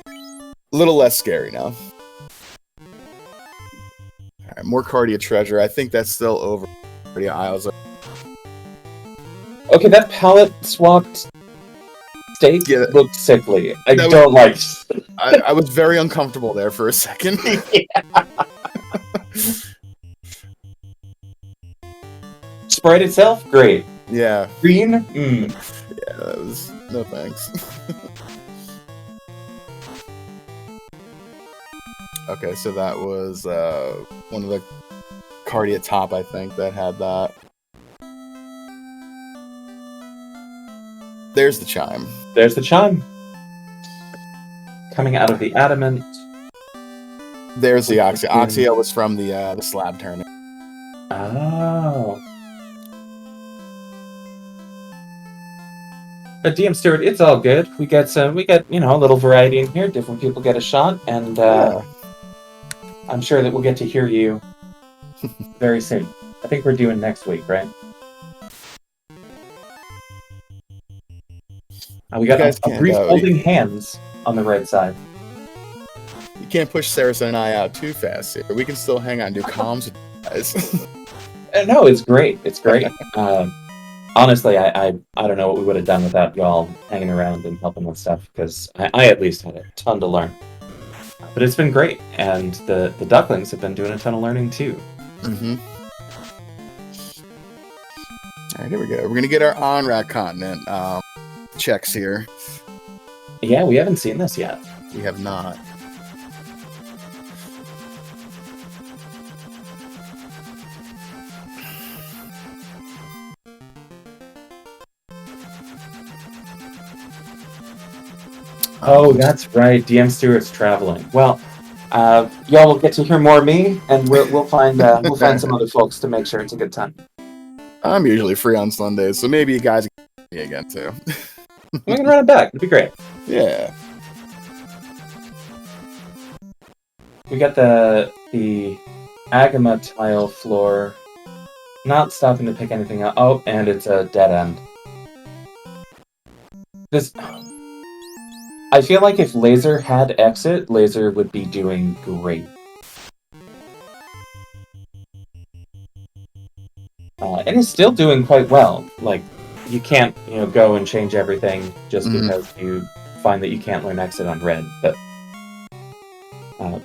A little less scary now. Alright, more Cardia treasure. I think that's still over Cardia Isles. Okay, that palette swapped steak looked sickly. I don't like it. I was very uncomfortable there for a second. Sprite itself, great. Yeah. Green? Yeah, that was... No thanks. Okay, so that was one of the Cardia top, I think, that had that. There's the chime. There's the chime. Coming out of the Adamant. There's the Oxia. Oxia was from the slab tournament. Oh. But DM Stewart, it's all good. We get a little variety in here. Different people get a shot, and I'm sure that we'll get to hear you very soon. I think we're doing next week, right? We got a brief holding hands on the right side. You can't push Saracen and I out too fast here. We can still hang on and do comms with you guys. No, it's great. It's great. Honestly, I don't know what we would have done without y'all hanging around and helping with stuff, because I at least had a ton to learn. But it's been great, and the ducklings have been doing a ton of learning too. Mm-hmm. Alright, here we go. We're going to get our on-rack continent checks here. Yeah, we haven't seen this yet. We have not. Oh, that's right. DM Stewart's traveling. Well, y'all will get to hear more of me, and we'll find some other folks to make sure it's a good time. I'm usually free on Sundays, so maybe you guys can get me again too. We can run it back. It'd be great. Yeah. We got the Agama tile floor. Not stopping to pick anything up. Oh, and it's a dead end. This... I feel like if Laser had exit, Laser would be doing great. And he's still doing quite well. Like, you can't, go and change everything just because you find that you can't learn exit on red, but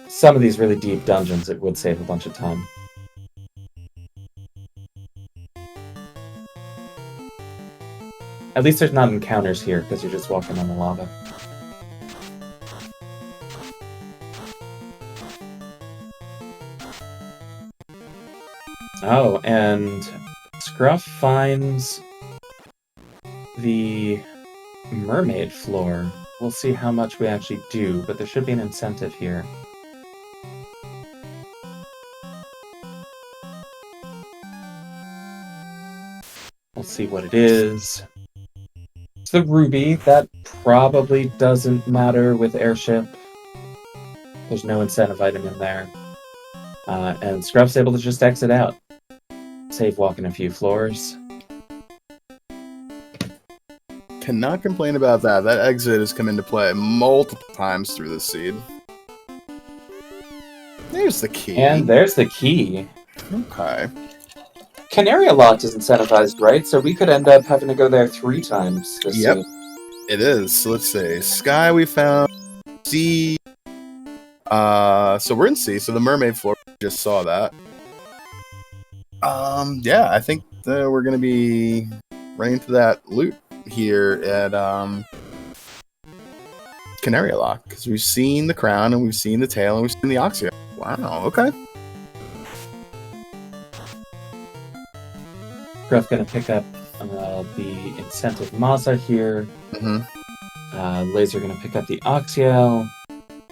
some of these really deep dungeons, it would save a bunch of time. At least there's not encounters here, because you're just walking on the lava. Oh, and Scruff finds the mermaid floor. We'll see how much we actually do, but there should be an incentive here. We'll see what it is. It's the ruby. That probably doesn't matter with airship. There's no incentive item in there. And Scruff's able to just exit out. Save walking a few floors. Cannot complain about that. That exit has come into play multiple times through this seed. There's the key. And there's the key. Okay. Canaria Loft is incentivized, right? So we could end up having to go there 3 times this seed. It is. So let's see. Sky we found. C. So we're in C. So the mermaid floor, we just saw that. Yeah, I think we're gonna be running into that loot here at Canaria Lock, because we've seen the crown and we've seen the tail and we've seen the Oxia. Wow. Okay. Gruff gonna pick up the incentive Maza here. Laser gonna pick up the Oxiel,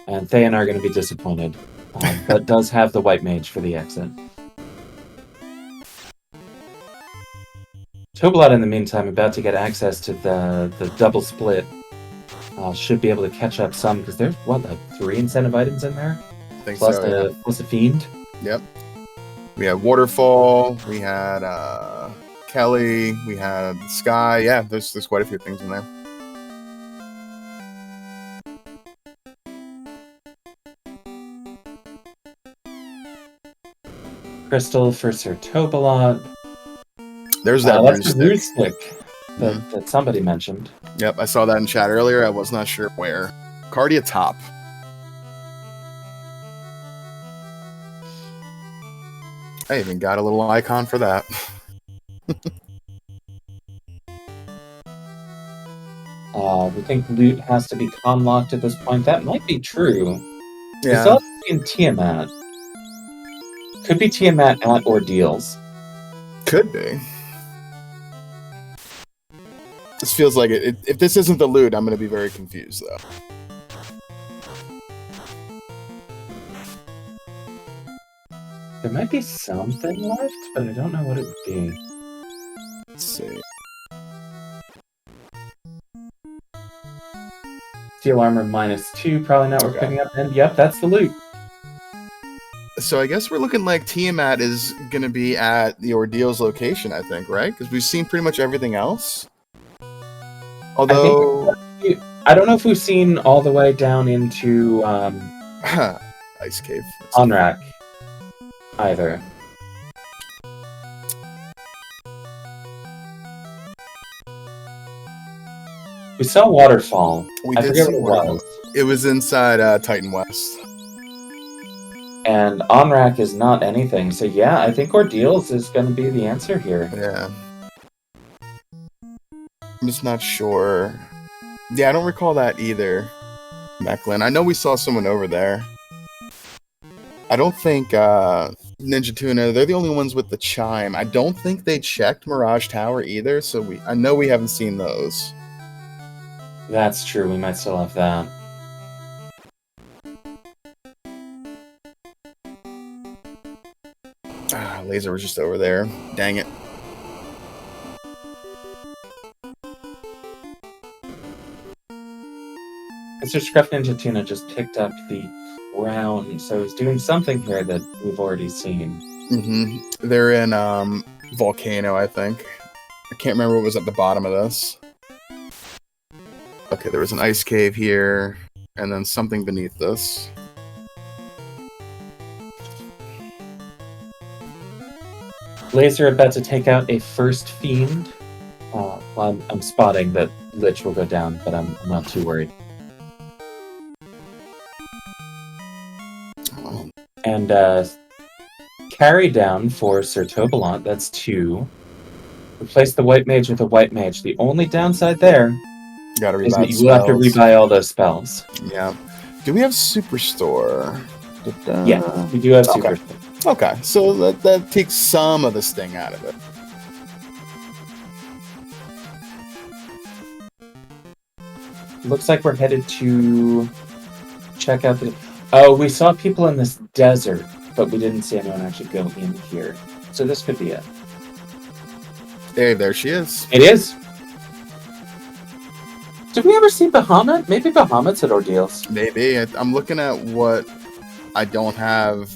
and Thayan are gonna be disappointed, but does have the white mage for the exit. Tobalot, in the meantime, about to get access to the double split. Should be able to catch up some, because there's, what, 3 incentive items in there? I think Plus, so. plus a fiend? Yep. We had Waterfall, we had Kelly, we had Sky. Yeah, there's quite a few things in there. Crystal for Sir Tobalot. There's that that's the rune root stick that somebody mentioned. Yep, I saw that in chat earlier. I was not sure where. Cardia top. I even got a little icon for that. We think loot has to be con-locked at this point. That might be true. Yeah. We still have in Tiamat. Could be Tiamat at Ordeals. Could be. This feels like it. If this isn't the loot, I'm going to be very confused, though. There might be something left, but I don't know what it would be. Let's see. Steel armor -2, probably not worth picking up. And yep, that's the loot. So I guess we're looking like Tiamat is going to be at the Ordeals location, I think, right? Because we've seen pretty much everything else. Although... I don't know if we've seen all the way down into... Ice Cave. Onrak. Either. We saw Waterfall. I forget what it was. It was inside Titan West. And Onrak is not anything, so yeah, I think Ordeals is going to be the answer here. Yeah. I'm just not sure. Yeah, I don't recall that either, Mechlin. I know we saw someone over there. I don't think Ninja Tuna, they're the only ones with the chime. I don't think they checked Mirage Tower either, so I know we haven't seen those. That's true, we might still have that. Laser was just over there. Dang it. Mr. Scruff Ninja Tuna just picked up the round, so he's doing something here that we've already seen. They're in Volcano, I think. I can't remember what was at the bottom of this. Okay, there was an ice cave here, and then something beneath this. Laser about to take out a first fiend. Well, I'm spotting that Lich will go down, but I'm not too worried. Oh. And carry down for Sir Tobalot, that's 2. Replace the white mage with a white mage. The only downside there Gotta is rebuy that you will have to rebuy all those spells. Yeah. Do we have Superstore? Yeah, we do have Okay. Superstore. Okay, so that takes some of the sting out of it. Looks like we're headed to check out the... Oh, we saw people in this desert, but we didn't see anyone actually go in here. So this could be it. Hey, there she is. It is! Did we ever see Bahamut? Maybe Bahamut's at Ordeals. Maybe. I'm looking at what I don't have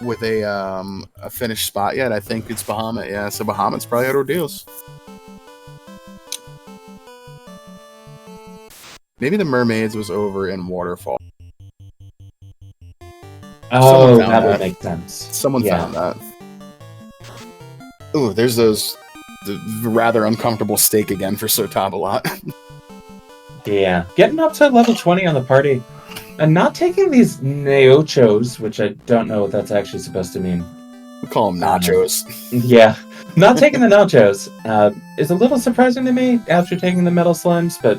with a finished spot yet. I think it's Bahamut. Yeah, so Bahamut's probably at Ordeals. Maybe the Mermaids was over in Waterfall. Oh, that would make sense. Someone found that. Ooh, there's the rather uncomfortable stake again for Sir Tobalot. Yeah. Getting up to level 20 on the party. And not taking these Neochos, which I don't know what that's actually supposed to mean. We call them nachos. Yeah. Not taking the Nachos is a little surprising to me after taking the Metal Slimes, but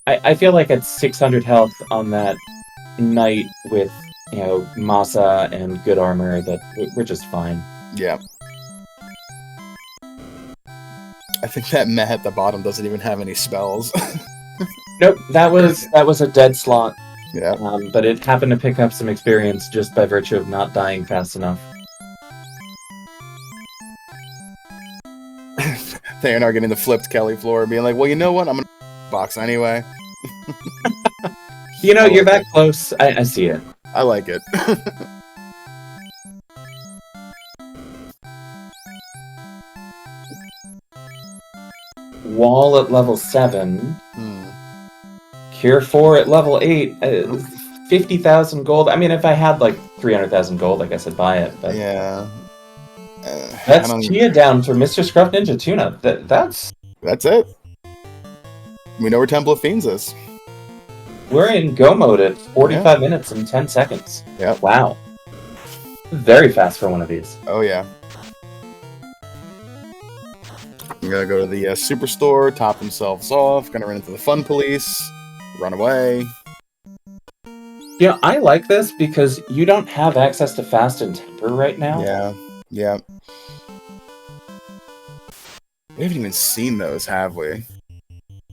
I feel like at 600 health on that knight with, Masa and good armor, that we're just fine. Yeah. I think that Meh at the bottom doesn't even have any spells. Nope, that was a dead slot. Yeah. But it happened to pick up some experience just by virtue of not dying fast enough. Theonar getting the flipped Kelly floor, being like, well, you know what? I'm gonna box anyway. You're that close. I see it. I like it. Wall at level 7. Cure 4 at level 8. 50,000 gold. I mean, if I had like 300,000 gold, I guess I'd buy it. But yeah. That's Chia down for Mr. Scruff Ninja Tuna. That's it. We know where Temple of Fiends is. We're in go mode at 45 minutes and 10 seconds. Yeah. Wow. Very fast for one of these. Oh, yeah. I'm gonna go to the Superstore, top themselves off, gonna run into the Fun Police, run away. I like this because you don't have access to Fast and Temper right now. Yeah. We haven't even seen those, have we?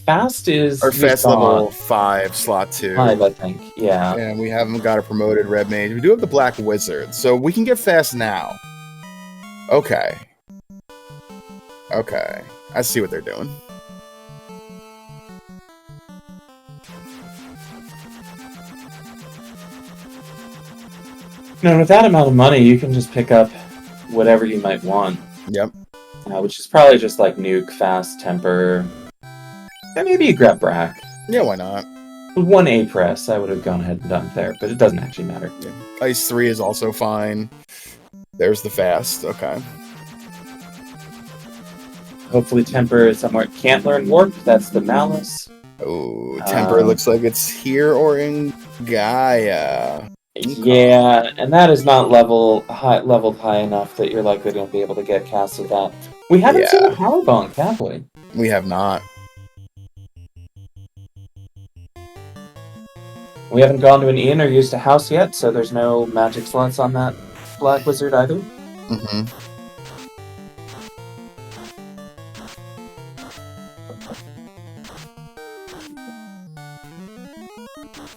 Fast is... Or Fast level 5, slot 2. 5, I think, yeah. And we haven't got a promoted Red Mage. We do have the Black Wizard, so we can get Fast now. Okay. I see what they're doing. With that amount of money, you can just pick up whatever you might want. Yep. Which is probably just like Nuke, Fast, Temper... And maybe you grab Brack. Yeah, why not? 1 A press, I would have gone ahead and done there, but it doesn't actually matter. Yeah. Ice 3 is also fine. There's the Fast, okay. Hopefully Temper is somewhere. Can't learn Warp, that's the Malice. Oh, Temper looks like it's here or in Gaia. Yeah, and that is not leveled high enough that you're likely going to be able to get cast with that. We haven't seen a Power Bonk, have we? We have not. We haven't gone to an inn or used a house yet, so there's no magic slots on that Black Wizard either. Mm-hmm.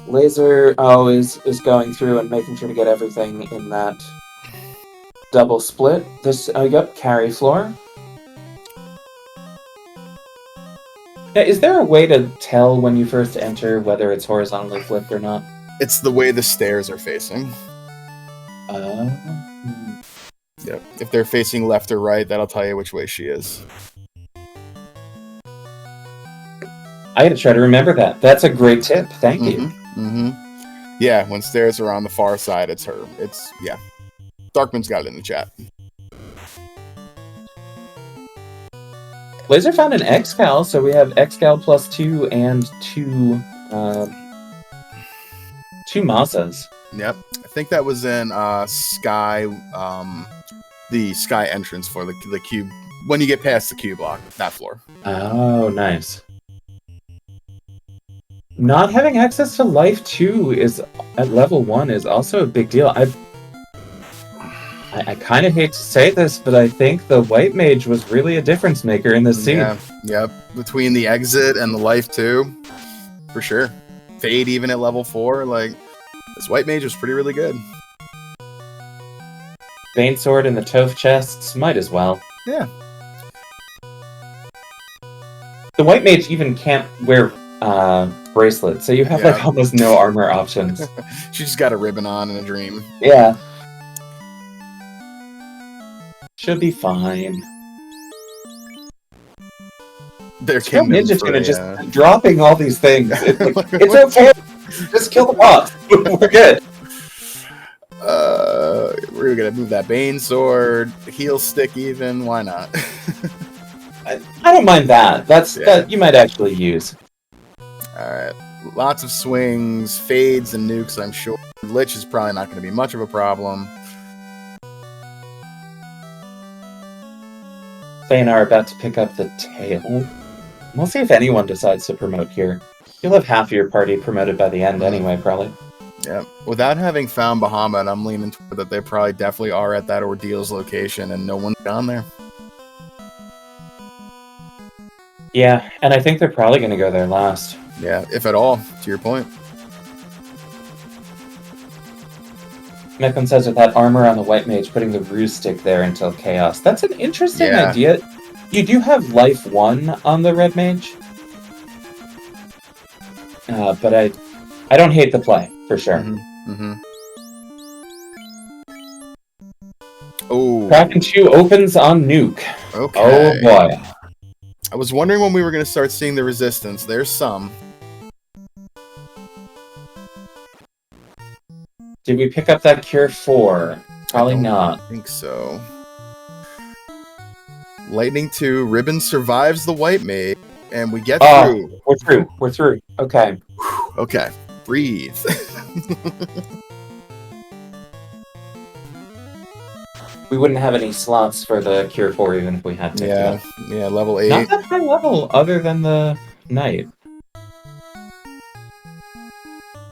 Laser, is going through and making sure to get everything in that double split. This, carry floor. Now, is there a way to tell when you first enter whether it's horizontally flipped or not? It's the way the stairs are facing. Uh, Yep. If they're facing left or right, that'll tell you which way she is. I gotta try to remember that. That's a great tip. Thank you. Yeah, when stairs are on the far side, it's her. Yeah. Darkman's got it in the chat. Laser found an Excal, so we have Excal +2 and two Mazas. Yep. I think that was in Sky, the Sky entrance for the cube. When you get past the cube block, that floor. Oh, nice. Not having access to life 2 is at level 1 is also a big deal. I kind of hate to say this, but I think the White Mage was really a difference maker in this scene. Yeah, yep. Between the exit and the life 2, for sure. Fade even at level 4, like, this White Mage was really good. Bane Sword and the Toph chests, might as well. Yeah. The White Mage even can't wear bracelets, so you have like almost no armor options. She just got a ribbon on in a dream. Yeah. Should be fine. Scrub Ninja's gonna just dropping all these things. It's, like, it's okay. Just kill the boss. We're good. We're gonna move that Bane Sword, heal stick even. Why not? I don't mind that. That you might actually use. All right. Lots of swings, fades, and nukes. I'm sure Lich is probably not going to be much of a problem. Faye and I are about to pick up the tail. We'll see if anyone decides to promote here. You'll have half of your party promoted by the end anyway, probably. Yeah. Without having found Bahamut, I'm leaning toward that they probably definitely are at that Ordeal's location and no one's gone there. Yeah, and I think they're probably going to go there last. Yeah, if at all, to your point. Mechlin says with that armor on the White Mage, putting the ruse stick there until Chaos. That's an interesting idea. You do have life 1 on the Red Mage. But I don't hate the play, for sure. Oh. Kraken 2 opens on Nuke. Okay. Oh boy. I was wondering when we were going to start seeing the resistance. There's some. Did we pick up that Cure 4? Probably not. I think so. Lightning 2, Ribbon survives the White Mage, and we get through. We're through. We're through. Okay. Okay. Breathe. We wouldn't have any slots for the Cure 4 even if we had to. Yeah, level 8. Not that high level other than the Knight.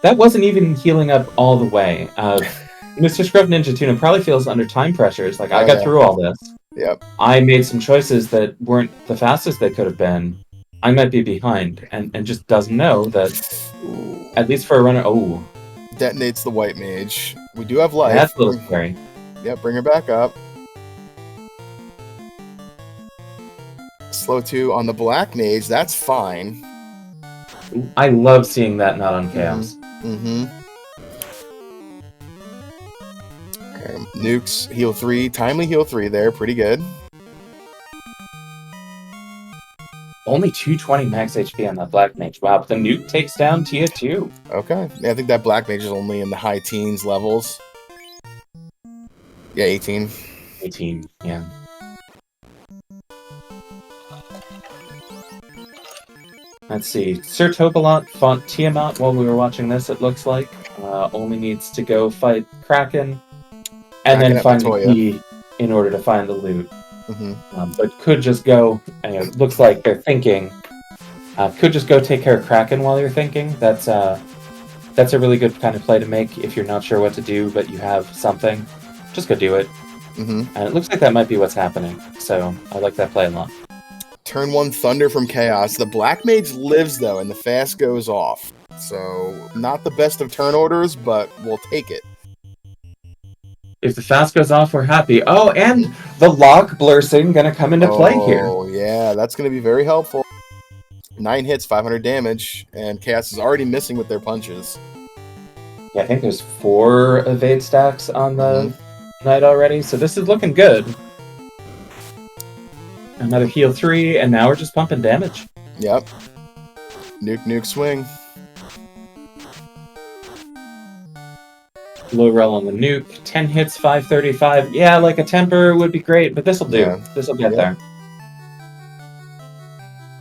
That wasn't even healing up all the way. Mr. Scrub Ninja Tuna probably feels under time pressures. Like, I got through all this. Yep. I made some choices that weren't the fastest they could have been. I might be behind, and just doesn't know that, at least for a runner, detonates the White Mage. We do have life. That's a little scary. Yep, bring her back up. Slow 2 on the Black Mage, that's fine. I love seeing that not on Chaos. Okay, nukes, heal 3, timely heal 3 there, pretty good. Only 220 max HP on that Black Mage. Wow, but the nuke takes down Tia too. Okay, yeah, I think that Black Mage is only in the high teens levels. Yeah, 18. 18, yeah. Let's see. Sir Tobalot fought Tiamat while we were watching this, it looks like. Only needs to go fight Kraken. And then find the key in order to find the loot. But could just go, and it looks like they're thinking, could just go take care of Kraken while you're thinking. That's a really good kind of play to make if you're not sure what to do, but you have something. Just go do it. And it looks like that might be what's happening. So I like that play a lot. Turn 1 Thunder from Chaos. The Black Mage lives, though, and the fast goes off. So, not the best of turn orders, but we'll take it. If the fast goes off, we're happy. Oh, and the lock blursing going to come into play here. Oh, yeah, that's going to be very helpful. 9 hits, 500 damage, and Chaos is already missing with their punches. Yeah, I think there's 4 evade stacks on the knight already, so this is looking good. Another heal 3, and now we're just pumping damage. Yep. Nuke, swing. Low roll on the nuke. 10 hits, 535. Yeah, like a temper would be great, but this'll do. Yeah. This'll get there.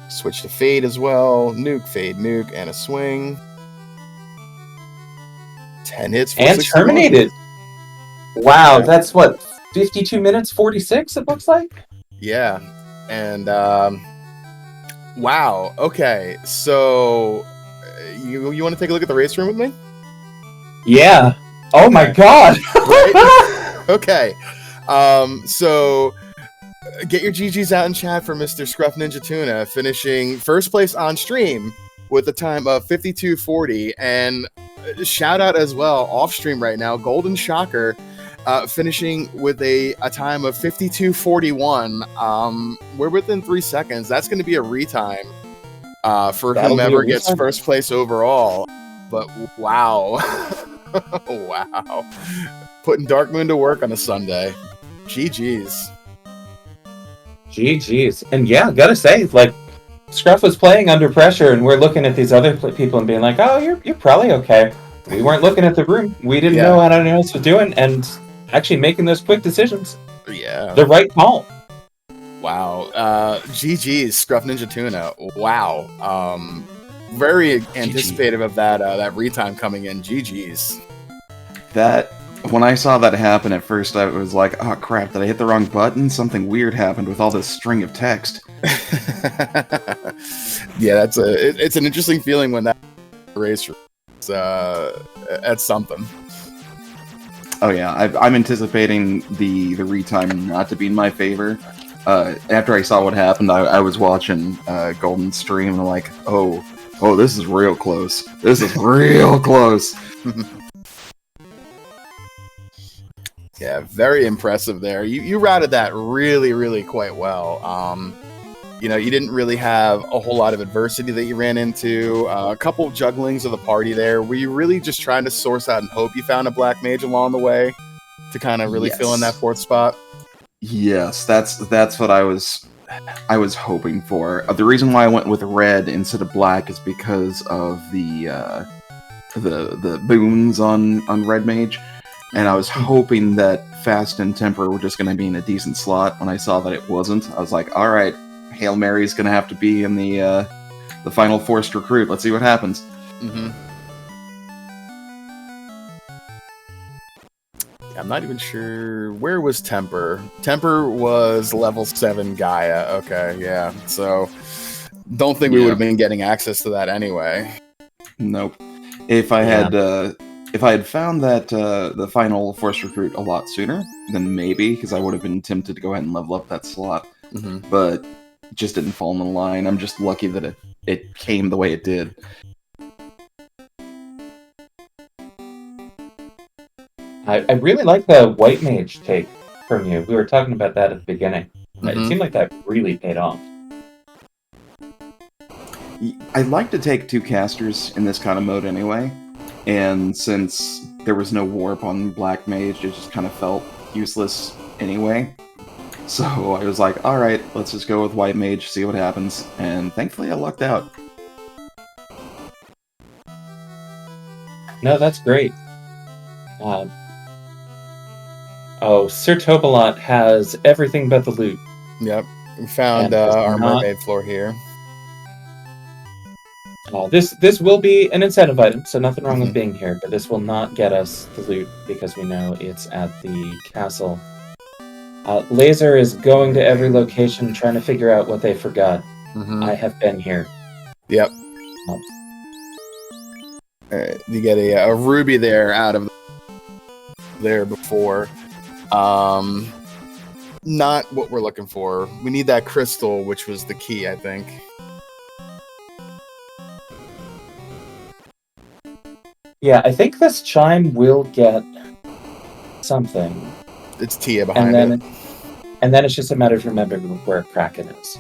Switch to fade as well. Nuke, fade, nuke, and a swing. 10 hits, and terminated. Wow, yeah. That's what, 52 minutes 46. It looks like. Yeah, and wow. Okay, so you want to take a look at the race room with me? Yeah. Oh my god. Right? Okay. So get your GGs out in chat for Mr. Scruff Ninja Tuna, finishing first place on stream with a time of 52:40, and shout out as well off stream right now, Golden Shocker, finishing with a time of 52:41. We're within 3 seconds. That's going to be a retime for whomever gets first place overall. But wow. Wow. Putting Dark Moon to work on a Sunday. GG's. GG's. And yeah, gotta say, like, Scruff was playing under pressure, and we're looking at these other people and being like, oh, you're probably okay. We weren't looking at the room. We didn't know what anyone else was doing, and actually making those quick decisions. Yeah. The right call. Wow. GG's, Scruff Ninja Tuna. Wow. Very anticipative of that retime coming in. GG's. That, when I saw that happen at first, I was like, oh crap, did I hit the wrong button? Something weird happened with all this string of text. Yeah, it's an interesting feeling when that race at something. Oh yeah, I'm anticipating the retime not to be in my favor. After I saw what happened, I was watching Golden stream and I'm like, oh, this is real close. This is real close. Yeah, very impressive there. You routed that really, really quite well. You didn't really have a whole lot of adversity that you ran into. A couple of jugglings of the party there. Were you really just trying to source out and hope you found a black mage along the way to kind of really fill in that 4th spot? Yes, that's what I was hoping for. The reason why I went with red instead of black is because of the boons on red mage. And I was hoping that Fast and Temper were just going to be in a decent slot. When I saw that it wasn't, I was like, alright, Hail Mary's going to have to be in the final forced recruit. Let's see what happens. I'm not even sure. Where was Temper? Temper was level 7 Gaia. Okay, yeah. So, don't think we would have been getting access to that anyway. Nope. If I had found that the final force recruit a lot sooner, then maybe, because I would have been tempted to go ahead and level up that slot. But it just didn't fall in the line. I'm just lucky that it came the way it did. I really like the white mage take from you. We were talking about that at the beginning. It seemed like that really paid off. I like to take 2 casters in this kind of mode anyway. And since there was no warp on Black Mage, it just kind of felt useless anyway. So I was like, alright, let's just go with White Mage, see what happens. And thankfully I lucked out. No, that's great. Sir Tobalot has everything but the loot. Yep, we found our mermaid floor here. This will be an incentive item, so nothing wrong with being here, but this will not get us the loot because we know it's at the castle. Laser is going to every location trying to figure out what they forgot. I have been here. Yep. You get a ruby there out of there before. Not what we're looking for. We need that crystal, which was the key, I think. Yeah, I think this chime will get something. It's Tia behind it. And then it's just a matter of remembering where Kraken is.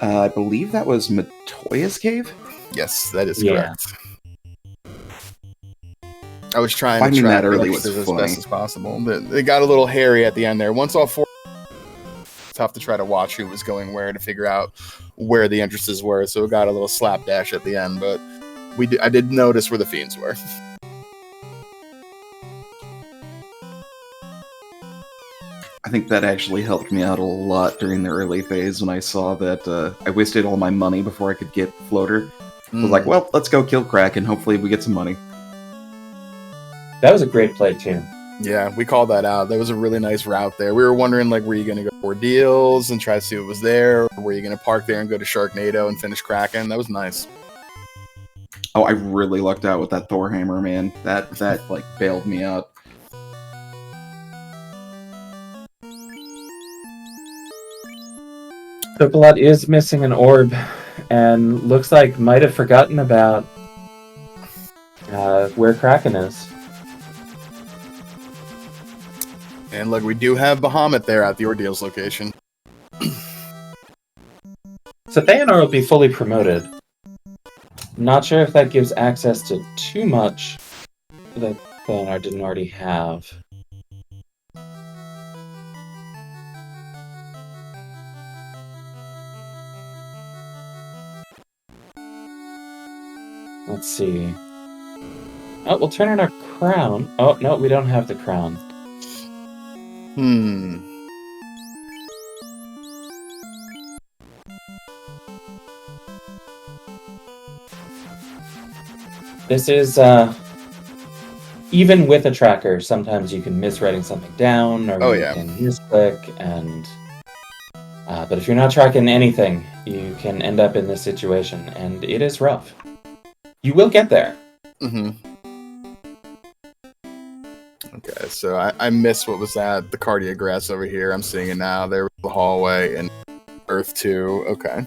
I believe that was Matoya's cave. Yes, that is Yeah. correct. I was trying Finding to track that the early was entrances as funny. best as possible. They got a little hairy at the end there. Once all four, it's tough to try to watch who was going where to figure out where the entrances were. So it got a little slapdash at the end, but I did notice where the fiends were. I think that actually helped me out a lot during the early phase when I saw that I wasted all my money before I could get Floater. I was like, well, let's go kill Kraken. Hopefully we get some money. That was a great play too. Yeah, we called that out. That was a really nice route there. We were wondering, like, were you going to go for deals and try to see what was there? Or were you going to park there and go to Sharknado and finish Kraken? That was nice. Oh, I really lucked out with that Thor hammer, man. That like bailed me out. Chocolat is missing an orb, and looks like might have forgotten about where Kraken is. And look, we do have Bahamut there at the Ordeals location. So Theanor will be fully promoted. Not sure if that gives access to too much that Theanor didn't already have. Let's see. Oh, we'll turn on our crown. Oh, no, we don't have the crown. This is, even with a tracker, sometimes you can miss writing something down, or you can misclick, and... but if you're not tracking anything, you can end up in this situation, and it is rough. You will get there. Mm-hmm. Okay, so I missed what was that? The Cardiograss over here. I'm seeing it now. There was the hallway and Earth 2. Okay.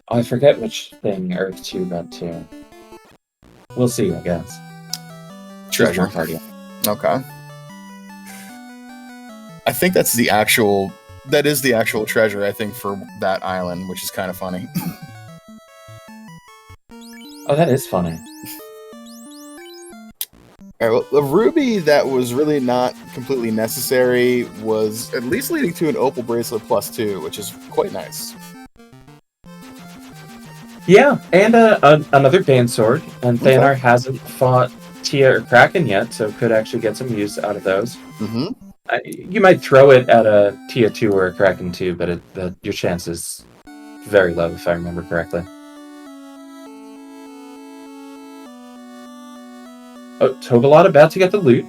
Oh, I forget which thing Earth 2 got to. We'll see, I guess. Treasure. Cardio. Okay. I think that's the actual... That is the actual treasure, I think, for that island, which is kind of funny. Oh, that is funny. All right, well, the ruby that was really not completely necessary was at least leading to an opal bracelet +2, which is quite nice. Yeah, and another Bane sword. And Theanor hasn't fought Tia or Kraken yet, so could actually get some use out of those. Mm-hmm. You might throw it at a Tia 2 or a Kraken 2, but your chance is very low, if I remember correctly. Oh, Tobalot about to get the loot.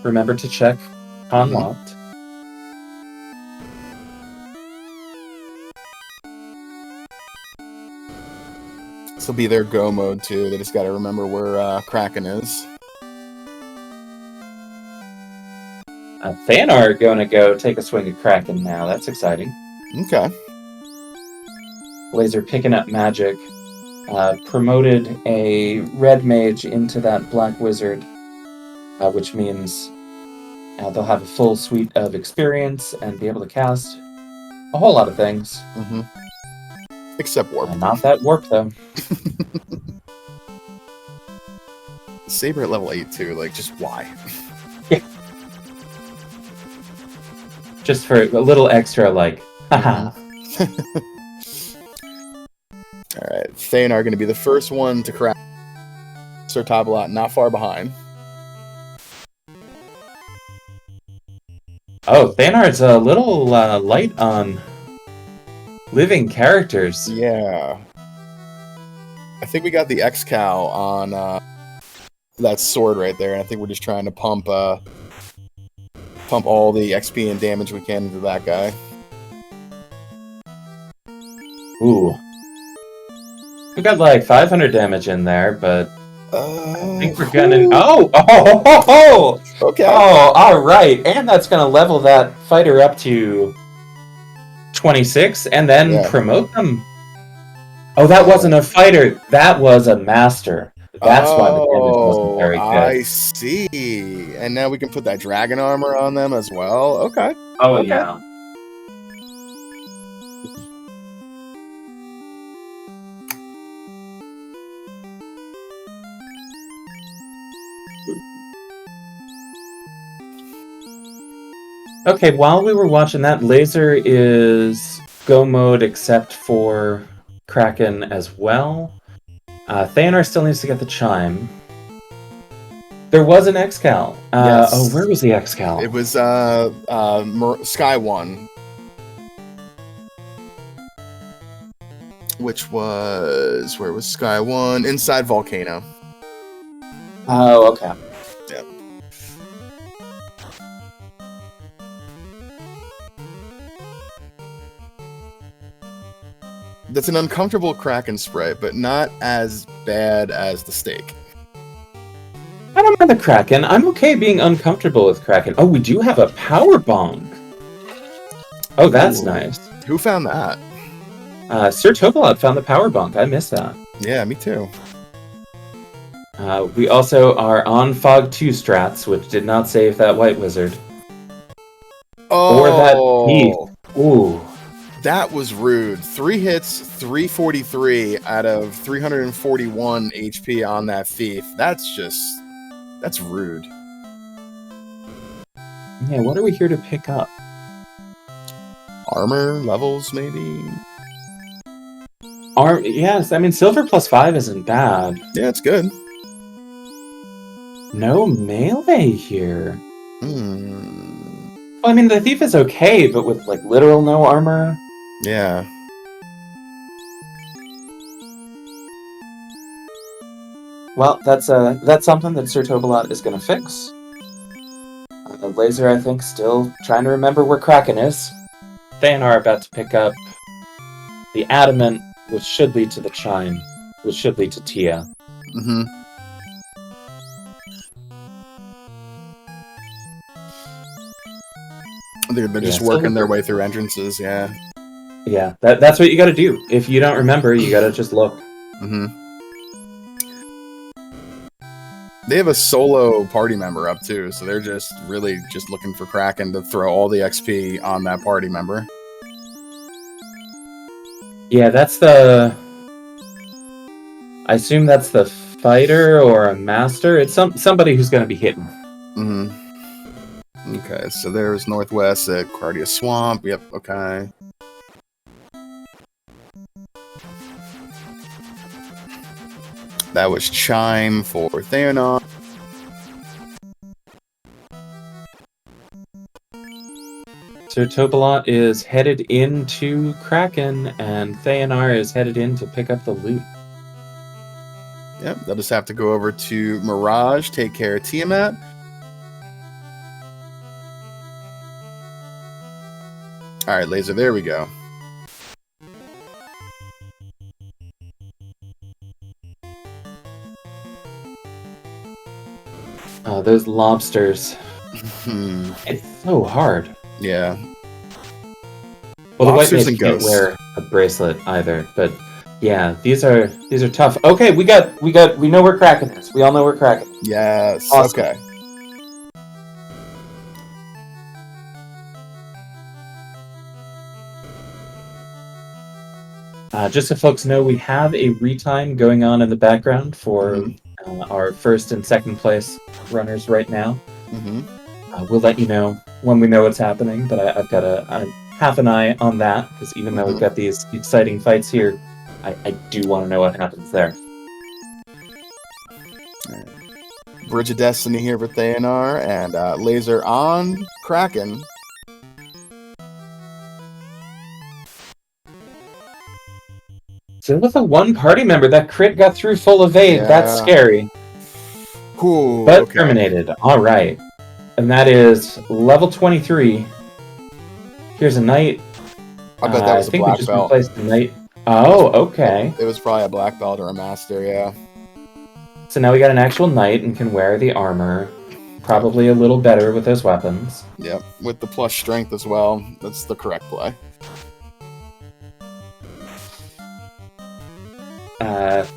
Remember to check unlocked. This will be their go mode too. They just got to remember where Kraken is. Theanor going to go take a swing at Kraken now. That's exciting. Okay. Blazer picking up magic. Promoted a red mage into that black wizard, which means they'll have a full suite of experience and be able to cast a whole lot of things. Mm-hmm. Except warp. Not that warp, though. Saber at level 8 too. Like, just why? Yeah. Just for a little extra, like, haha. Alright, Theanor going to be the first one to crack. Sir Tobalot not far behind. Oh, Theanor's a little light on living characters. Yeah. I think we got the X-Cal on that sword right there, and I think we're just trying to pump all the XP and damage we can into that guy. Ooh. We got like 500 damage in there, but I think we're gonna... Oh! Okay. Oh, alright. And that's gonna level that fighter up to 26, and then promote them. Oh, that wasn't a fighter. That was a master. That's why the damage wasn't very good. I see. And now we can put that dragon armor on them as well. Okay. Oh, okay. yeah. Okay, while we were watching that, Laser is go mode except for Kraken as well. Thanar still needs to get the chime. There was an Excal. Yes. Oh, where was the Excal? It was Sky 1. Which was... Where was Sky 1? Inside Volcano. Oh, okay. Yep. That's an uncomfortable Kraken sprite, but not as bad as the steak. I don't mind the Kraken. I'm okay being uncomfortable with Kraken. Oh, we do have a power bomb. Oh, that's Ooh. nice. Who found that? Sir Tobalot found the power bunk. I missed that. Yeah, me too. We also are on Fog 2 strats, which did not save that White Wizard. Oh, Or that Thief. Ooh. that was rude. 3 hits, 343 out of 341 HP on that Thief. That's rude. Yeah, what are we here to pick up? Armor levels, maybe? Yes, I mean, Silver +5 isn't bad. Yeah, it's good. No melee here. Hmm. Well, I mean, the Thief is okay, but with, like, literal no armor? Yeah. Well, that's something that Sir Tobalot is going to fix. Laser, I think, still trying to remember where Kraken is. Thanar about to pick up the Adamant, which should lead to the Chime, which should lead to Tia. Mm-hmm. They're just working their way through entrances, yeah. Yeah, that's what you gotta do. If you don't remember, you gotta just look. Mm-hmm. They have a solo party member up too, so they're just really just looking for Kraken to throw all the XP on that party member. Yeah, that's the... I assume that's the fighter or a master. It's somebody who's gonna be hitting. Mm-hmm. Okay, so there's Northwest at Cardia Swamp. Yep, okay. That was Chime for Thanar. So Tobalot is headed into Kraken, and Thanar is headed in to pick up the loot. Yep, they'll just have to go over to Mirage, take care of Tiamat. Alright, Laser, there we go. Those lobsters. It's so hard. Yeah. Well, the white Lobsters mage and can't ghosts. wear a bracelet either, but yeah, these are tough. Okay, we know where Kraken is. We all know where Kraken is. Yes. Awesome. Okay. Just so folks know, we have a retime going on in the background for our first and second place runners right now. Mm-hmm. We'll let you know when we know what's happening, but I've got a half an eye on that, because even though we've got these exciting fights here, I do want to know what happens there. Bridge of Destiny here for Thanar, and Laser on Kraken. So with a one party member, that crit got through full evade. Yeah. That's scary. Cool. But okay. terminated. All right. And that is level 23. Here's a knight. I bet that was I a think we black just belt. replaced the knight. Oh, okay. It was probably a black belt or a master, yeah. So now we got an actual knight and can wear the armor. Probably a little better with those weapons. Yep, with the plus strength as well. That's the correct play.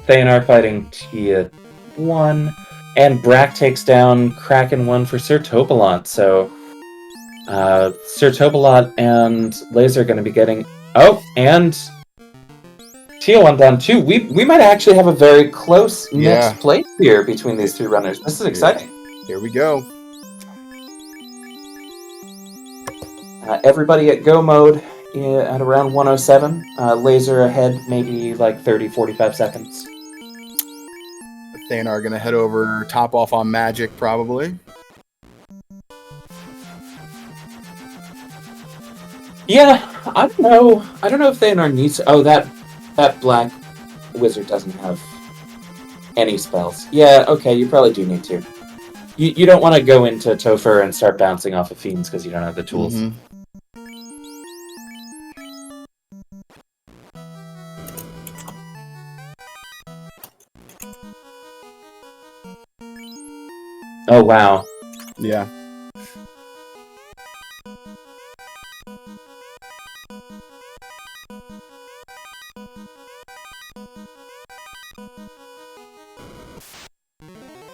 Thanar fighting Tia 1. And Brack takes down Kraken 1 for Sir Tobalot. So Sir Tobalot and Laser are going to be getting... Oh, and Tia 1 down 2. We might actually have a very close next place here between these two runners. This is exciting. Here we go. Everybody at go mode at around 107. Laser ahead, maybe like 30, 45 seconds. Thanar gonna head over, top off on magic probably. Yeah, I don't know. I don't know if Thanar needs. Oh, that black wizard doesn't have any spells. Yeah, okay, you probably do need to. You don't want to go into Topher and start bouncing off of fiends because you don't have the tools. Mm-hmm. Oh wow. Yeah.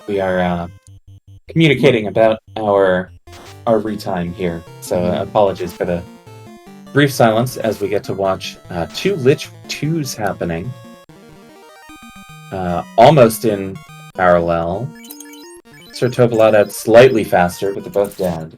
We are communicating about our retime here, so apologies for the brief silence as we get to watch two Lich 2s happening. Almost in parallel. Sir Tobalot out slightly faster, but they're both dead.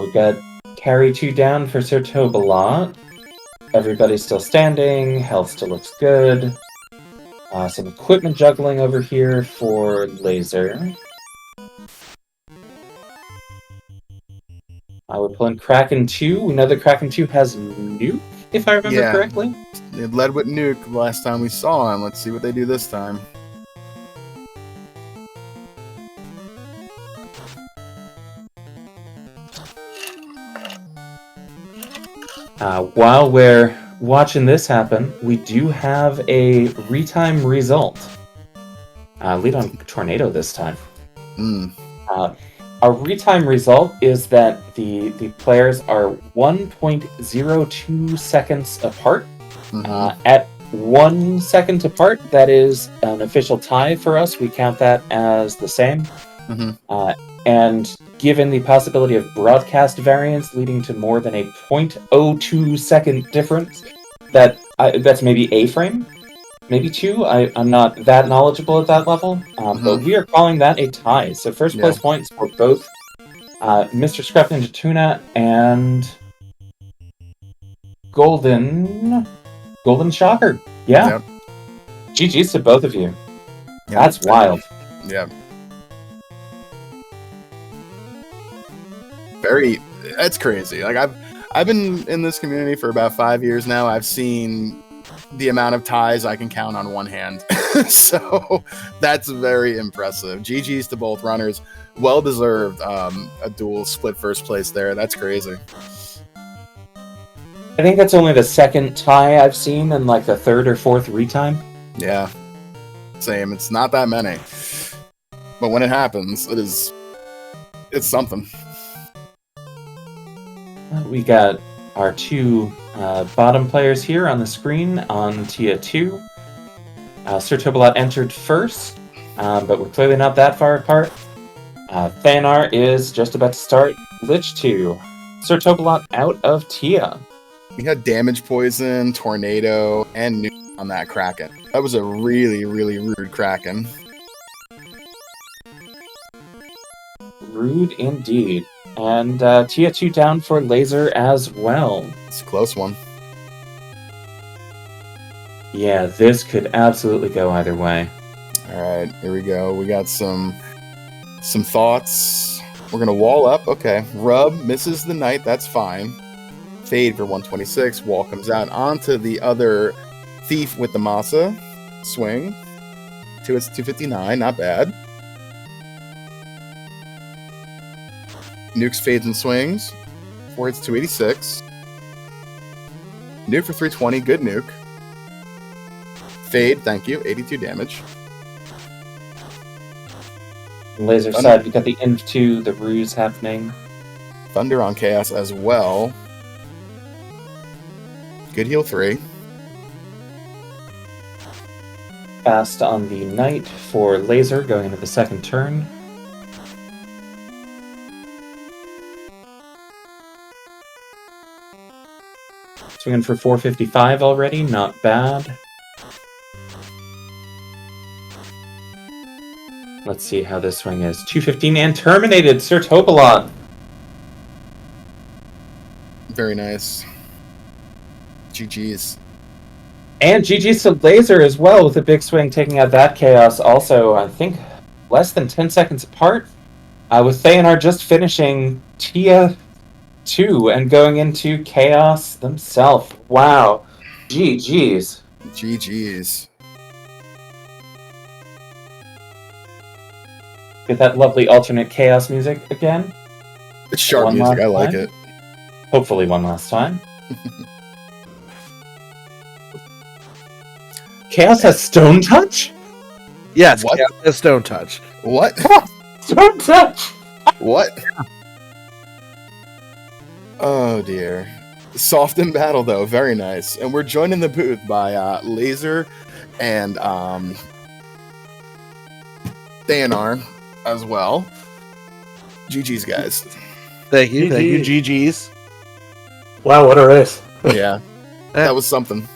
We got carry 2 down for Sir Tobalot. Everybody's still standing, health still looks good. Some equipment juggling over here for Laser. We're pulling Kraken 2. We know that Kraken 2 has Nuke, if I remember correctly. It led with Nuke last time we saw him. Let's see what they do this time. While we're watching this happen, we do have a retime result. Lead on Tornado this time. Our retime result is that the players are 1.02 seconds apart. At 1 second apart, that is an official tie for us. We count that as the same. And given the possibility of broadcast variance leading to more than a 0.02 second difference, that's maybe a frame, maybe 2. I'm not that knowledgeable at that level, but we are calling that a tie. So first place points for both Mr. Scrap Ninja Tuna and Golden Shocker. Yeah. GG's to both of you. That's wild. Yeah. That's crazy. Like I've been in this community for about 5 years now. I've seen the amount of ties I can count on one hand. So that's very impressive. GG's to both runners. Well deserved. A dual split first place there. That's crazy. I think that's only the second tie I've seen in like the third or fourth retime. Yeah. Same. It's not that many. But when it happens, it's something. We got our 2 bottom players here on the screen on Tier 2. Sir Tobalot entered first, but we're clearly not that far apart. Thanar is just about to start Lich 2. Sir Tobalot out of Tia. We had damage poison, tornado, and nuke on that Kraken. That was a really, really rude Kraken. Rude indeed. And Tia 2 down for Laser as well. It's a close one. Yeah, this could absolutely go either way. Alright, here we go. We got some thoughts. We're gonna wall up. Okay. Rub misses the knight, that's fine. Fade for 126. Wall comes out onto the other thief with the masa. Swing. 2 hits 259, not bad. Nukes, fades, and swings. 4 hits 286. Nuke for 320, good nuke. Fade, thank you, 82 damage. Laser side, we got the Inf 2, the ruse happening. Thunder on Chaos as well. Good heal 3. fast on the knight for laser going into the second turn. Swinging for 455 already, not bad. Let's see how this swing is. 215 and terminated, Sir Topalon. Very nice. GG's. And GG's to laser as well with a big swing taking out that chaos. Also, I think less than 10 seconds apart. With Theanar just finishing Tia 2 and going into chaos themselves. Wow. GG's. GG's. Get that lovely alternate chaos music again. It's sharp One music. last I like time. it. Hopefully one last time. Chaos has Stone Touch? Yes, What? Chaos has Stone Touch. What? Stone Touch! What? Oh dear. Soft in battle though, very nice. And we're joined in the booth by Laser and Theanar as well. GG's guys. Thank you, thank you, GG. GG's. Wow, what a race. Yeah. That was something.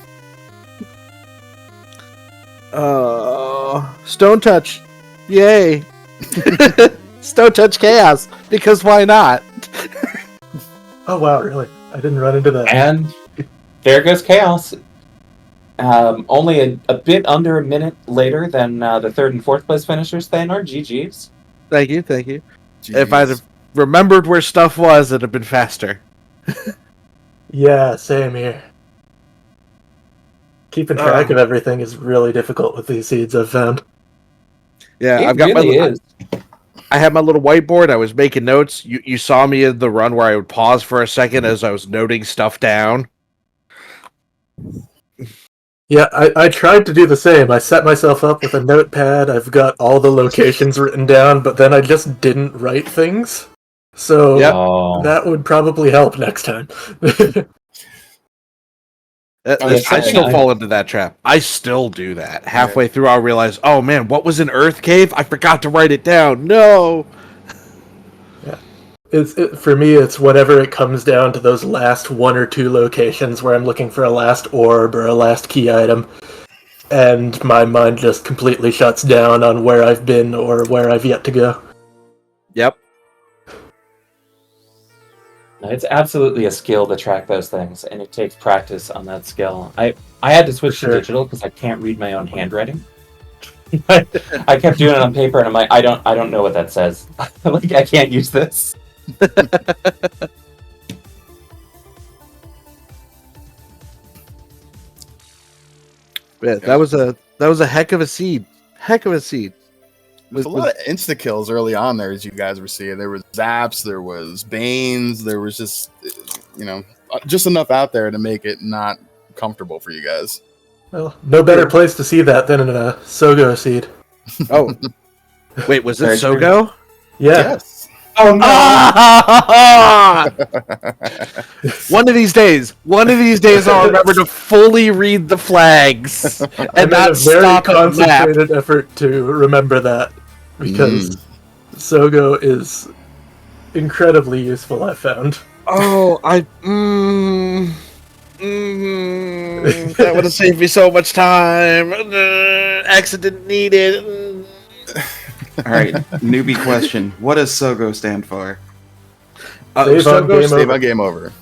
Stone Touch. Yay. Stone Touch Chaos. Because why not? Oh wow, really? I didn't run into that. And there goes Chaos. Only a bit under a minute later than the third and fourth place finishers, Theanar. GG's. Thank you, thank you. GG's. If I'd have remembered where stuff was, it'd have been faster. Yeah, same here. Keeping track of everything is really difficult with these seeds, I've found. Yeah, It I've got really my. is. I had my little whiteboard. I was making notes. You saw me in the run where I would pause for a second as I was noting stuff down. Yeah, I tried to do the same. I set myself up with a notepad. I've got all the locations written down, but then I just didn't write things. So Yep. Oh. that would probably help next time. I still fall into that trap. I still do that. Halfway through, I'll realize, oh man, what was an Earth Cave? I forgot to write it down. No. For me, it's whenever it comes down to those last one or two locations where I'm looking for a last orb or a last key item, and my mind just completely shuts down on where I've been or where I've yet to go. Yep. It's absolutely a skill to track those things, and it takes practice on that skill. I had to switch to digital because I can't read my own handwriting. I kept doing it on paper, and I'm like, I don't know what that says. Like, I can't use this. Yeah, that was a heck of a seed. Heck of a seed. There's a lot of insta kills early on there, as you guys were seeing. There was Zaps, there was Banes, there was just, just enough out there to make it not comfortable for you guys. Well, no better place to see that than in a Sogo seed. Oh. Wait, was it Very true. Sogo? Yeah. Yes. Oh no! One of these days I'll remember to fully read the flags I and made a not very stop at the map. concentrated effort to remember that because Sogo is incredibly useful, I found. Oh, that would have saved me so much time. Accident needed. All right, newbie question. What does SOGO stand for? Save on game Save over. on game over.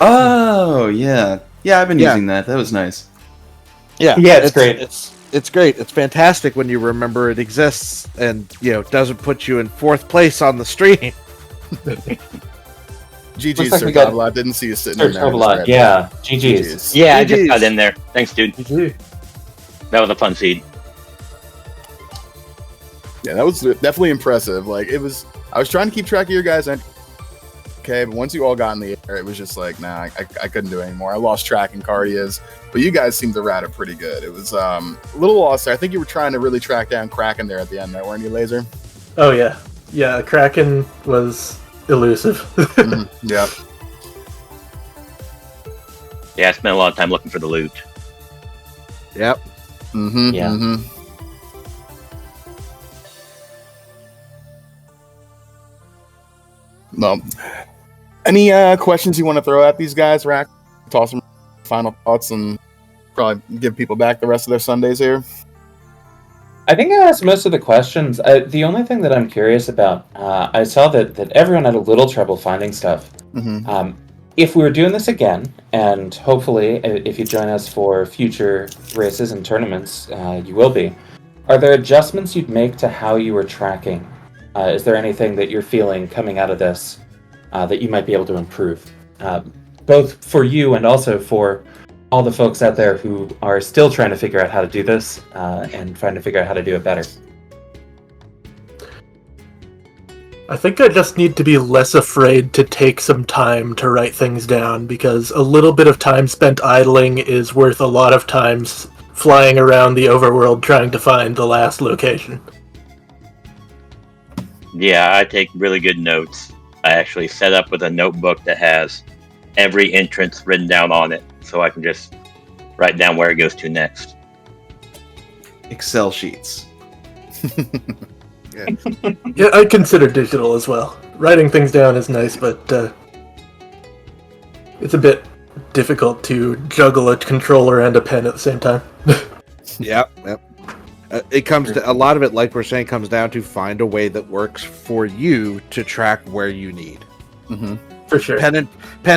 Oh, yeah. Yeah, I've been Yeah. using that. That was nice. Yeah, Yeah, it's great. It's great. It's fantastic when you remember it exists and doesn't put you in fourth place on the stream. GG's, Looks like Sir we got Goblet. Didn't see you sitting Sir in there. Topalon, yeah. GG's. Yeah, I GGs. just got in there. Thanks, dude. GG. That was a fun seed. Yeah, that was definitely impressive. Like, it was, I was trying to keep track of your guys. Okay, but once you all got in the air, it was just like, nah, I couldn't do it anymore. I lost track in Cardias, but you guys seemed to rat it pretty good. It was a little lost there. I think you were trying to really track down Kraken there at the end there, weren't you, Laser? Oh, yeah. Yeah, Kraken was elusive. Yeah. Yeah, I spent a lot of time looking for the loot. Yep. Mm-hmm. Yeah. Mm-hmm. Well, any questions you want to throw at these guys, Rack? Toss some final thoughts and probably give people back the rest of their Sundays here. I think I asked most of the questions. The only thing that I'm curious about, I saw that everyone had a little trouble finding stuff. Mm-hmm. If we were doing this again, and hopefully if you join us for future races and tournaments, you will be, are there adjustments you'd make to how you were tracking? Is there anything that you're feeling coming out of this that you might be able to improve? Both for you and also for all the folks out there who are still trying to figure out how to do this and trying to figure out how to do it better. I think I just need to be less afraid to take some time to write things down, because a little bit of time spent idling is worth a lot of times flying around the overworld trying to find the last location. Yeah, I take really good notes. I actually set up with a notebook that has every entrance written down on it, so I can just write down where it goes to next. Excel sheets. Yeah, I consider digital as well. Writing things down is nice, but it's a bit difficult to juggle a controller and a pen at the same time. Yep. It comes to a lot of it, like we're saying, comes down to find a way that works for you to track where you need. Mm-hmm. For sure. Pen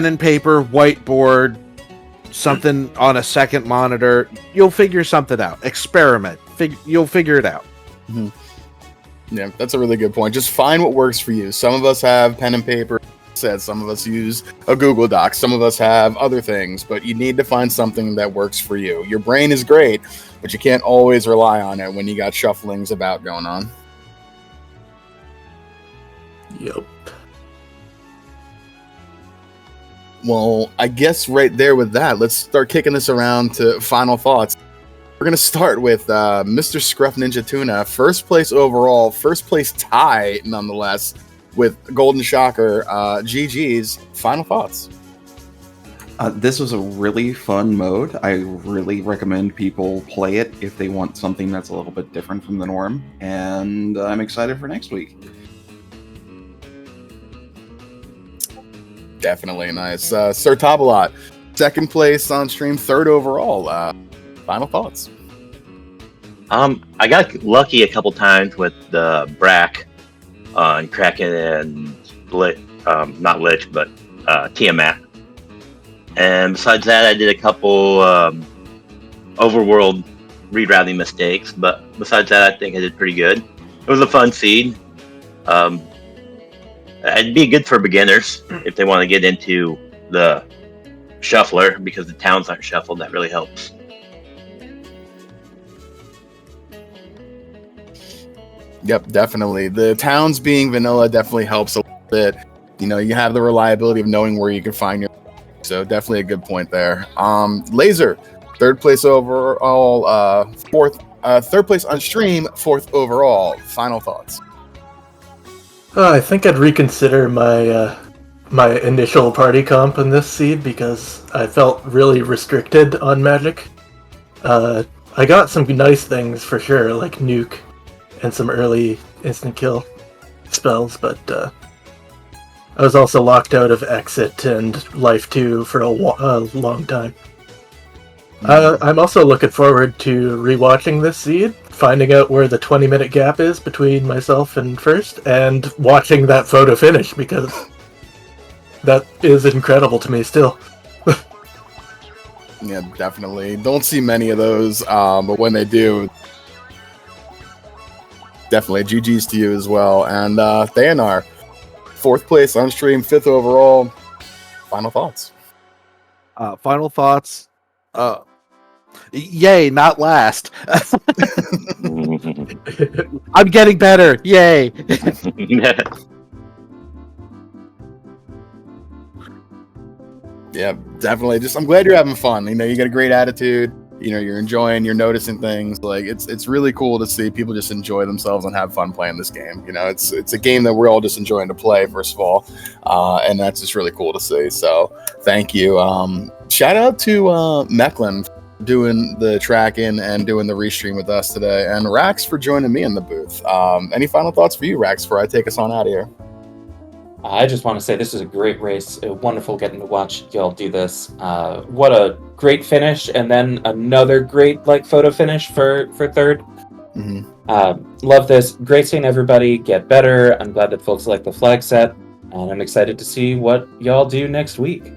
and paper, whiteboard, something on a second monitor. You'll figure something out. Experiment. You'll figure it out. Mm-hmm. Yeah, that's a really good point. Just find what works for you. Some of us have pen and paper. Some of us use a Google Doc. Some of us have other things, but you need to find something that works for you. Your brain is great, but you can't always rely on it when you got shufflings about going on. Yep. Well, I guess right there with that, let's start kicking this around to final thoughts. We're going to start with Mr. Scruff Ninja Tuna, first place overall, first place tie nonetheless, with Golden Shocker. GG's, final thoughts. This was a really fun mode. I really recommend people play it if they want something that's a little bit different from the norm, and I'm excited for next week. Definitely nice. Sir Tabalot, second place on stream, third overall. Final thoughts. I got lucky a couple times with the Brack on Kraken and not Lich, but Tiamat. And besides that, I did a couple overworld rerouting mistakes. But besides that, I think I did pretty good. It was a fun seed. It'd be good for beginners if they want to get into the shuffler, because the towns aren't shuffled. That really helps. Yep, definitely. The towns being vanilla definitely helps a little bit. You know, you have the reliability of knowing where you can find your. So definitely a good point there. Laser, third place overall, third place on stream, fourth overall. Final thoughts. I think I'd reconsider my my initial party comp in this seed, because I felt really restricted on magic. I got some nice things for sure, like nuke and some early instant kill spells, but I was also locked out of Exit and Life 2 for a long time. I'm also looking forward to rewatching this seed, finding out where the 20-minute gap is between myself and first, and watching that photo finish, because that is incredible to me still. Yeah, definitely. Don't see many of those, but when they do, definitely GG's to you as well. And Theanar, fourth place on stream, fifth overall. Final thoughts. Final thoughts. Yay, not last. I'm getting better. Yay. Yeah, definitely. I'm glad you're having fun. You know, you got a great attitude. You know, you're enjoying, you're noticing things. Like it's really cool to see people just enjoy themselves and have fun playing this game. You know, it's a game that we're all just enjoying to play, first of all, and that's just really cool to see. So thank you. Shout out to Mechlin doing the tracking and doing the restream with us today, and Rax for joining me in the booth. Any final thoughts for you, Rax, before I take us on out of here? I just want to say this is a great race. Wonderful getting to watch y'all do this. What a great finish, and then another great photo finish for third. Love this. Great seeing everybody get better. I'm glad that folks like the flag set, and I'm excited to see what y'all do next week.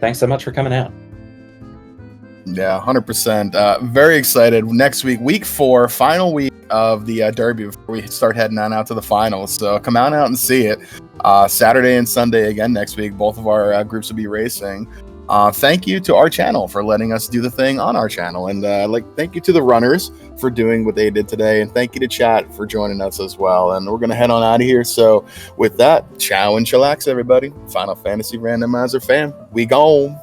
Thanks so much for coming out. Yeah, 100%. Very excited. Next week, week 4, final week of the Derby before we start heading on out to the finals. So come on out and see it. Saturday and Sunday again next week. Both of our groups will be racing. Thank you to our channel for letting us do the thing on our channel. And thank you to the runners for doing what they did today. And thank you to chat for joining us as well. And we're going to head on out of here. So with that, ciao and chillax, everybody. Final Fantasy Randomizer fam, we gone.